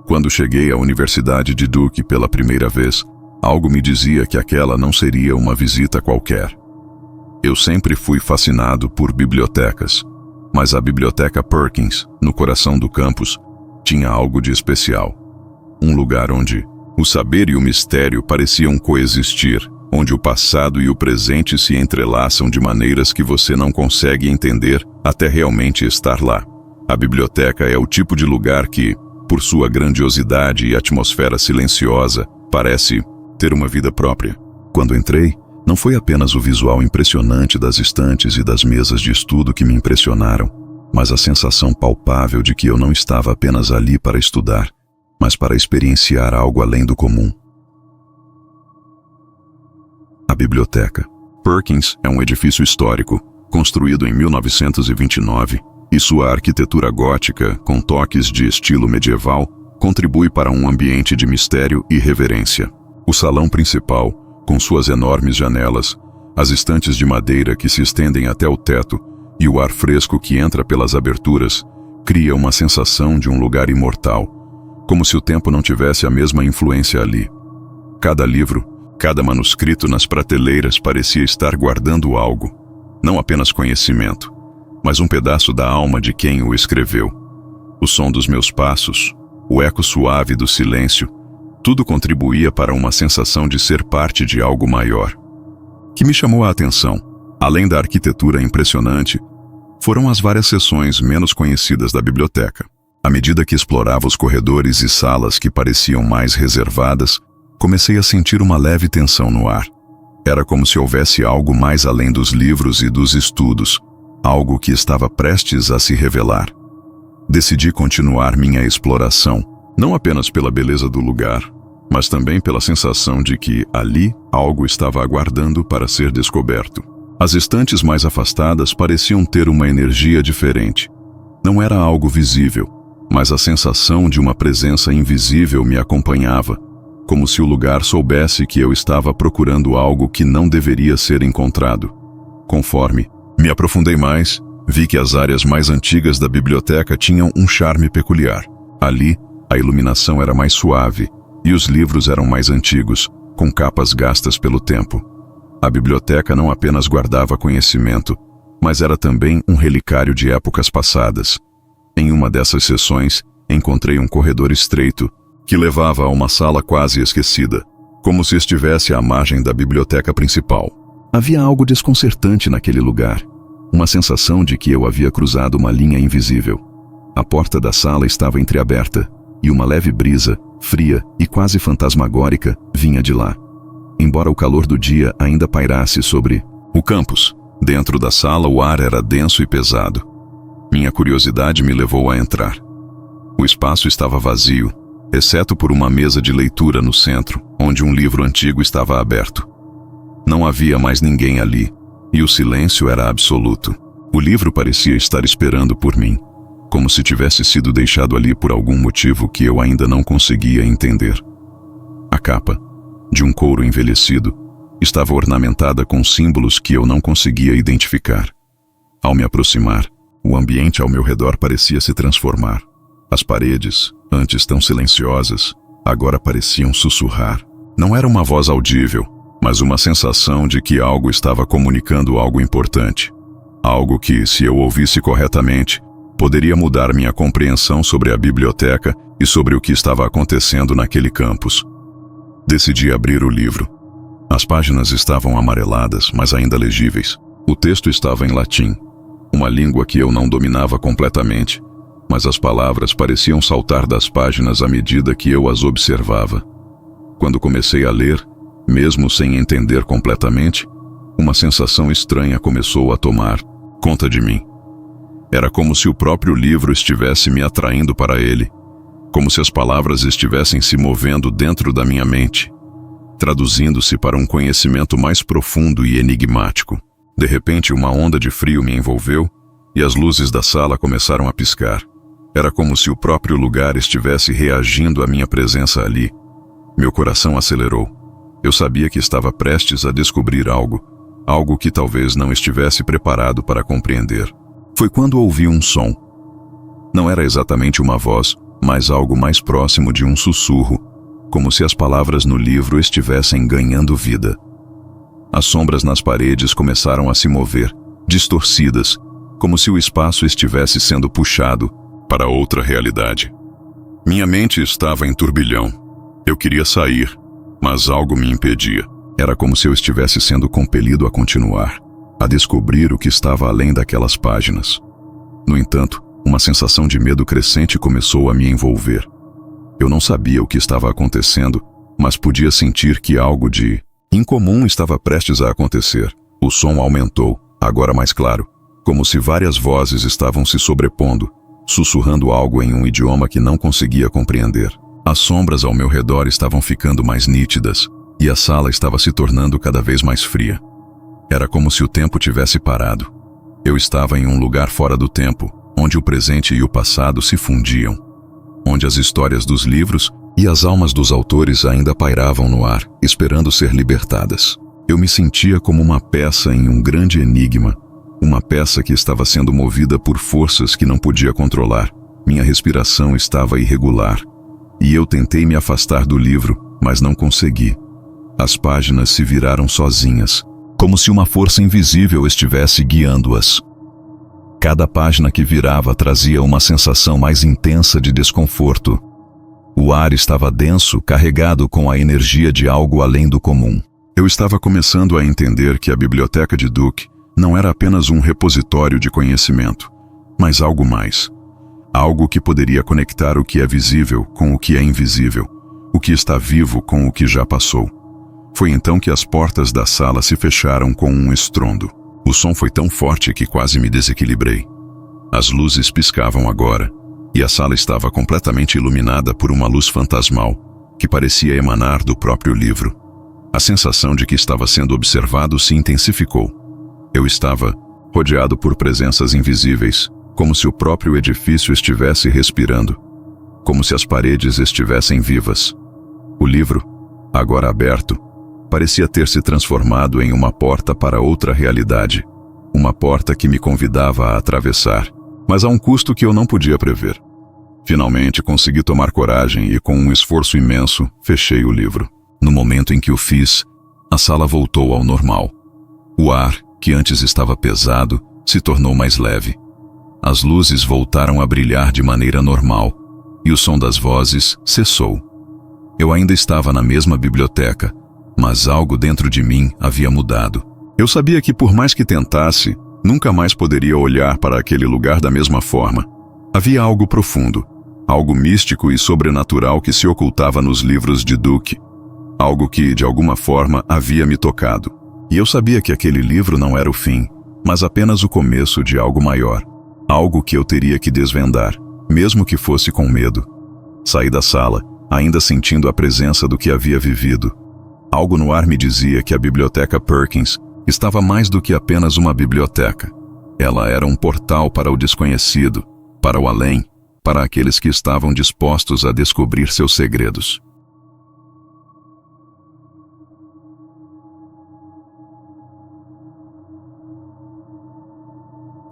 Quando cheguei à Universidade de Duke pela primeira vez, algo me dizia que aquela não seria uma visita qualquer. Eu sempre fui fascinado por bibliotecas, mas a Biblioteca Perkins, no coração do campus, tinha algo de especial. Um lugar onde o saber e o mistério pareciam coexistir, onde o passado e o presente se entrelaçam de maneiras que você não consegue entender até realmente estar lá. A biblioteca é o tipo de lugar que, por sua grandiosidade e atmosfera silenciosa, parece ter uma vida própria. Quando entrei, não foi apenas o visual impressionante das estantes e das mesas de estudo que me impressionaram, mas a sensação palpável de que eu não estava apenas ali para estudar, mas para experienciar algo além do comum. A Biblioteca Perkins é um edifício histórico, construído em 1929, e sua arquitetura gótica, com toques de estilo medieval, contribui para um ambiente de mistério e reverência. O salão principal, com suas enormes janelas, as estantes de madeira que se estendem até o teto e o ar fresco que entra pelas aberturas, cria uma sensação de um lugar imortal, como se o tempo não tivesse a mesma influência ali. Cada livro, cada manuscrito nas prateleiras parecia estar guardando algo, não apenas conhecimento, mas um pedaço da alma de quem o escreveu. O som dos meus passos, o eco suave do silêncio, tudo contribuía para uma sensação de ser parte de algo maior. Que me chamou a atenção, além da arquitetura impressionante, foram as várias seções menos conhecidas da biblioteca. À medida que explorava os corredores e salas que pareciam mais reservadas, comecei a sentir uma leve tensão no ar. Era como se houvesse algo mais além dos livros e dos estudos, algo que estava prestes a se revelar. Decidi continuar minha exploração, não apenas pela beleza do lugar, mas também pela sensação de que ali algo estava aguardando para ser descoberto. As estantes mais afastadas pareciam ter uma energia diferente. Não era algo visível, mas a sensação de uma presença invisível me acompanhava, como se o lugar soubesse que eu estava procurando algo que não deveria ser encontrado. Conforme me aprofundei mais, vi que as áreas mais antigas da biblioteca tinham um charme peculiar. Ali, a iluminação era mais suave e os livros eram mais antigos, com capas gastas pelo tempo. A biblioteca não apenas guardava conhecimento, mas era também um relicário de épocas passadas. Em uma dessas seções, encontrei um corredor estreito que levava a uma sala quase esquecida, como se estivesse à margem da biblioteca principal. Havia algo desconcertante naquele lugar, uma sensação de que eu havia cruzado uma linha invisível. A porta da sala estava entreaberta, e uma leve brisa, fria e quase fantasmagórica, vinha de lá. Embora o calor do dia ainda pairasse sobre o campus, dentro da sala o ar era denso e pesado. Minha curiosidade me levou a entrar. O espaço estava vazio, exceto por uma mesa de leitura no centro, onde um livro antigo estava aberto. Não havia mais ninguém ali, e o silêncio era absoluto. O livro parecia estar esperando por mim, como se tivesse sido deixado ali por algum motivo que eu ainda não conseguia entender. A capa, de um couro envelhecido, estava ornamentada com símbolos que eu não conseguia identificar. Ao me aproximar, o ambiente ao meu redor parecia se transformar. As paredes, antes tão silenciosas, agora pareciam sussurrar. Não era uma voz audível, mas uma sensação de que algo estava comunicando algo importante. Algo que, se eu ouvisse corretamente, poderia mudar minha compreensão sobre a biblioteca e sobre o que estava acontecendo naquele campus. Decidi abrir o livro. As páginas estavam amareladas, mas ainda legíveis. O texto estava em latim, uma língua que eu não dominava completamente, mas as palavras pareciam saltar das páginas à medida que eu as observava. Quando comecei a ler, mesmo sem entender completamente, uma sensação estranha começou a tomar conta de mim. Era como se o próprio livro estivesse me atraindo para ele, como se as palavras estivessem se movendo dentro da minha mente, traduzindo-se para um conhecimento mais profundo e enigmático. De repente, uma onda de frio me envolveu e as luzes da sala começaram a piscar. Era como se o próprio lugar estivesse reagindo à minha presença ali. Meu coração acelerou. Eu sabia que estava prestes a descobrir algo que talvez não estivesse preparado para compreender. Foi quando ouvi um som. Não era exatamente uma voz, mas algo mais próximo de um sussurro, como se as palavras no livro estivessem ganhando vida. As sombras nas paredes começaram a se mover, distorcidas, como se o espaço estivesse sendo puxado para outra realidade. Minha mente estava em turbilhão. Eu queria sair, mas algo me impedia. Era como se eu estivesse sendo compelido a continuar, a descobrir o que estava além daquelas páginas. No entanto, uma sensação de medo crescente começou a me envolver. Eu não sabia o que estava acontecendo, mas podia sentir que algo de incomum estava prestes a acontecer. O som aumentou, agora mais claro, como se várias vozes estavam se sobrepondo, sussurrando algo em um idioma que não conseguia compreender. As sombras ao meu redor estavam ficando mais nítidas, e a sala estava se tornando cada vez mais fria. Era como se o tempo tivesse parado. Eu estava em um lugar fora do tempo, onde o presente e o passado se fundiam, onde as histórias dos livros e as almas dos autores ainda pairavam no ar, esperando ser libertadas. Eu me sentia como uma peça em um grande enigma, uma peça que estava sendo movida por forças que não podia controlar. Minha respiração estava irregular. e eu tentei me afastar do livro, mas não consegui. As páginas se viraram sozinhas, como se uma força invisível estivesse guiando-as. Cada página que virava trazia uma sensação mais intensa de desconforto. O ar estava denso, carregado com a energia de algo além do comum. Eu estava começando a entender que a biblioteca de Duke não era apenas um repositório de conhecimento, mas algo mais. Algo que poderia conectar o que é visível com o que é invisível, o que está vivo com o que já passou. Foi então que as portas da sala se fecharam com um estrondo. O som foi tão forte que quase me desequilibrei. As luzes piscavam agora, e a sala estava completamente iluminada por uma luz fantasmal, que parecia emanar do próprio livro. A sensação de que estava sendo observado se intensificou. Eu estava rodeado por presenças invisíveis, como se o próprio edifício estivesse respirando, como se as paredes estivessem vivas. O livro, agora aberto, parecia ter se transformado em uma porta para outra realidade, uma porta que me convidava a atravessar, mas a um custo que eu não podia prever. Finalmente consegui tomar coragem e, com um esforço imenso, fechei o livro. No momento em que o fiz, a sala voltou ao normal. O ar, que antes estava pesado, se tornou mais leve. As luzes voltaram a brilhar de maneira normal, e o som das vozes cessou. Eu ainda estava na mesma biblioteca, mas algo dentro de mim havia mudado. Eu sabia que, por mais que tentasse, nunca mais poderia olhar para aquele lugar da mesma forma. Havia algo profundo, algo místico e sobrenatural que se ocultava nos livros de Duke, algo que, de alguma forma, havia me tocado. E eu sabia que aquele livro não era o fim, mas apenas o começo de algo maior, algo que eu teria que desvendar, mesmo que fosse com medo. Saí da sala, ainda sentindo a presença do que havia vivido. Algo no ar me dizia que a Biblioteca Perkins estava mais do que apenas uma biblioteca. Ela era um portal para o desconhecido, para o além, para aqueles que estavam dispostos a descobrir seus segredos.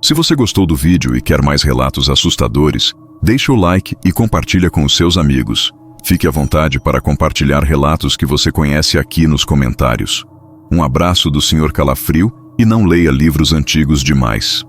Se você gostou do vídeo e quer mais relatos assustadores, deixe o like e compartilha com os seus amigos. Fique à vontade para compartilhar relatos que você conhece aqui nos comentários. Um abraço do Sr. Calafrio e não leia livros antigos demais.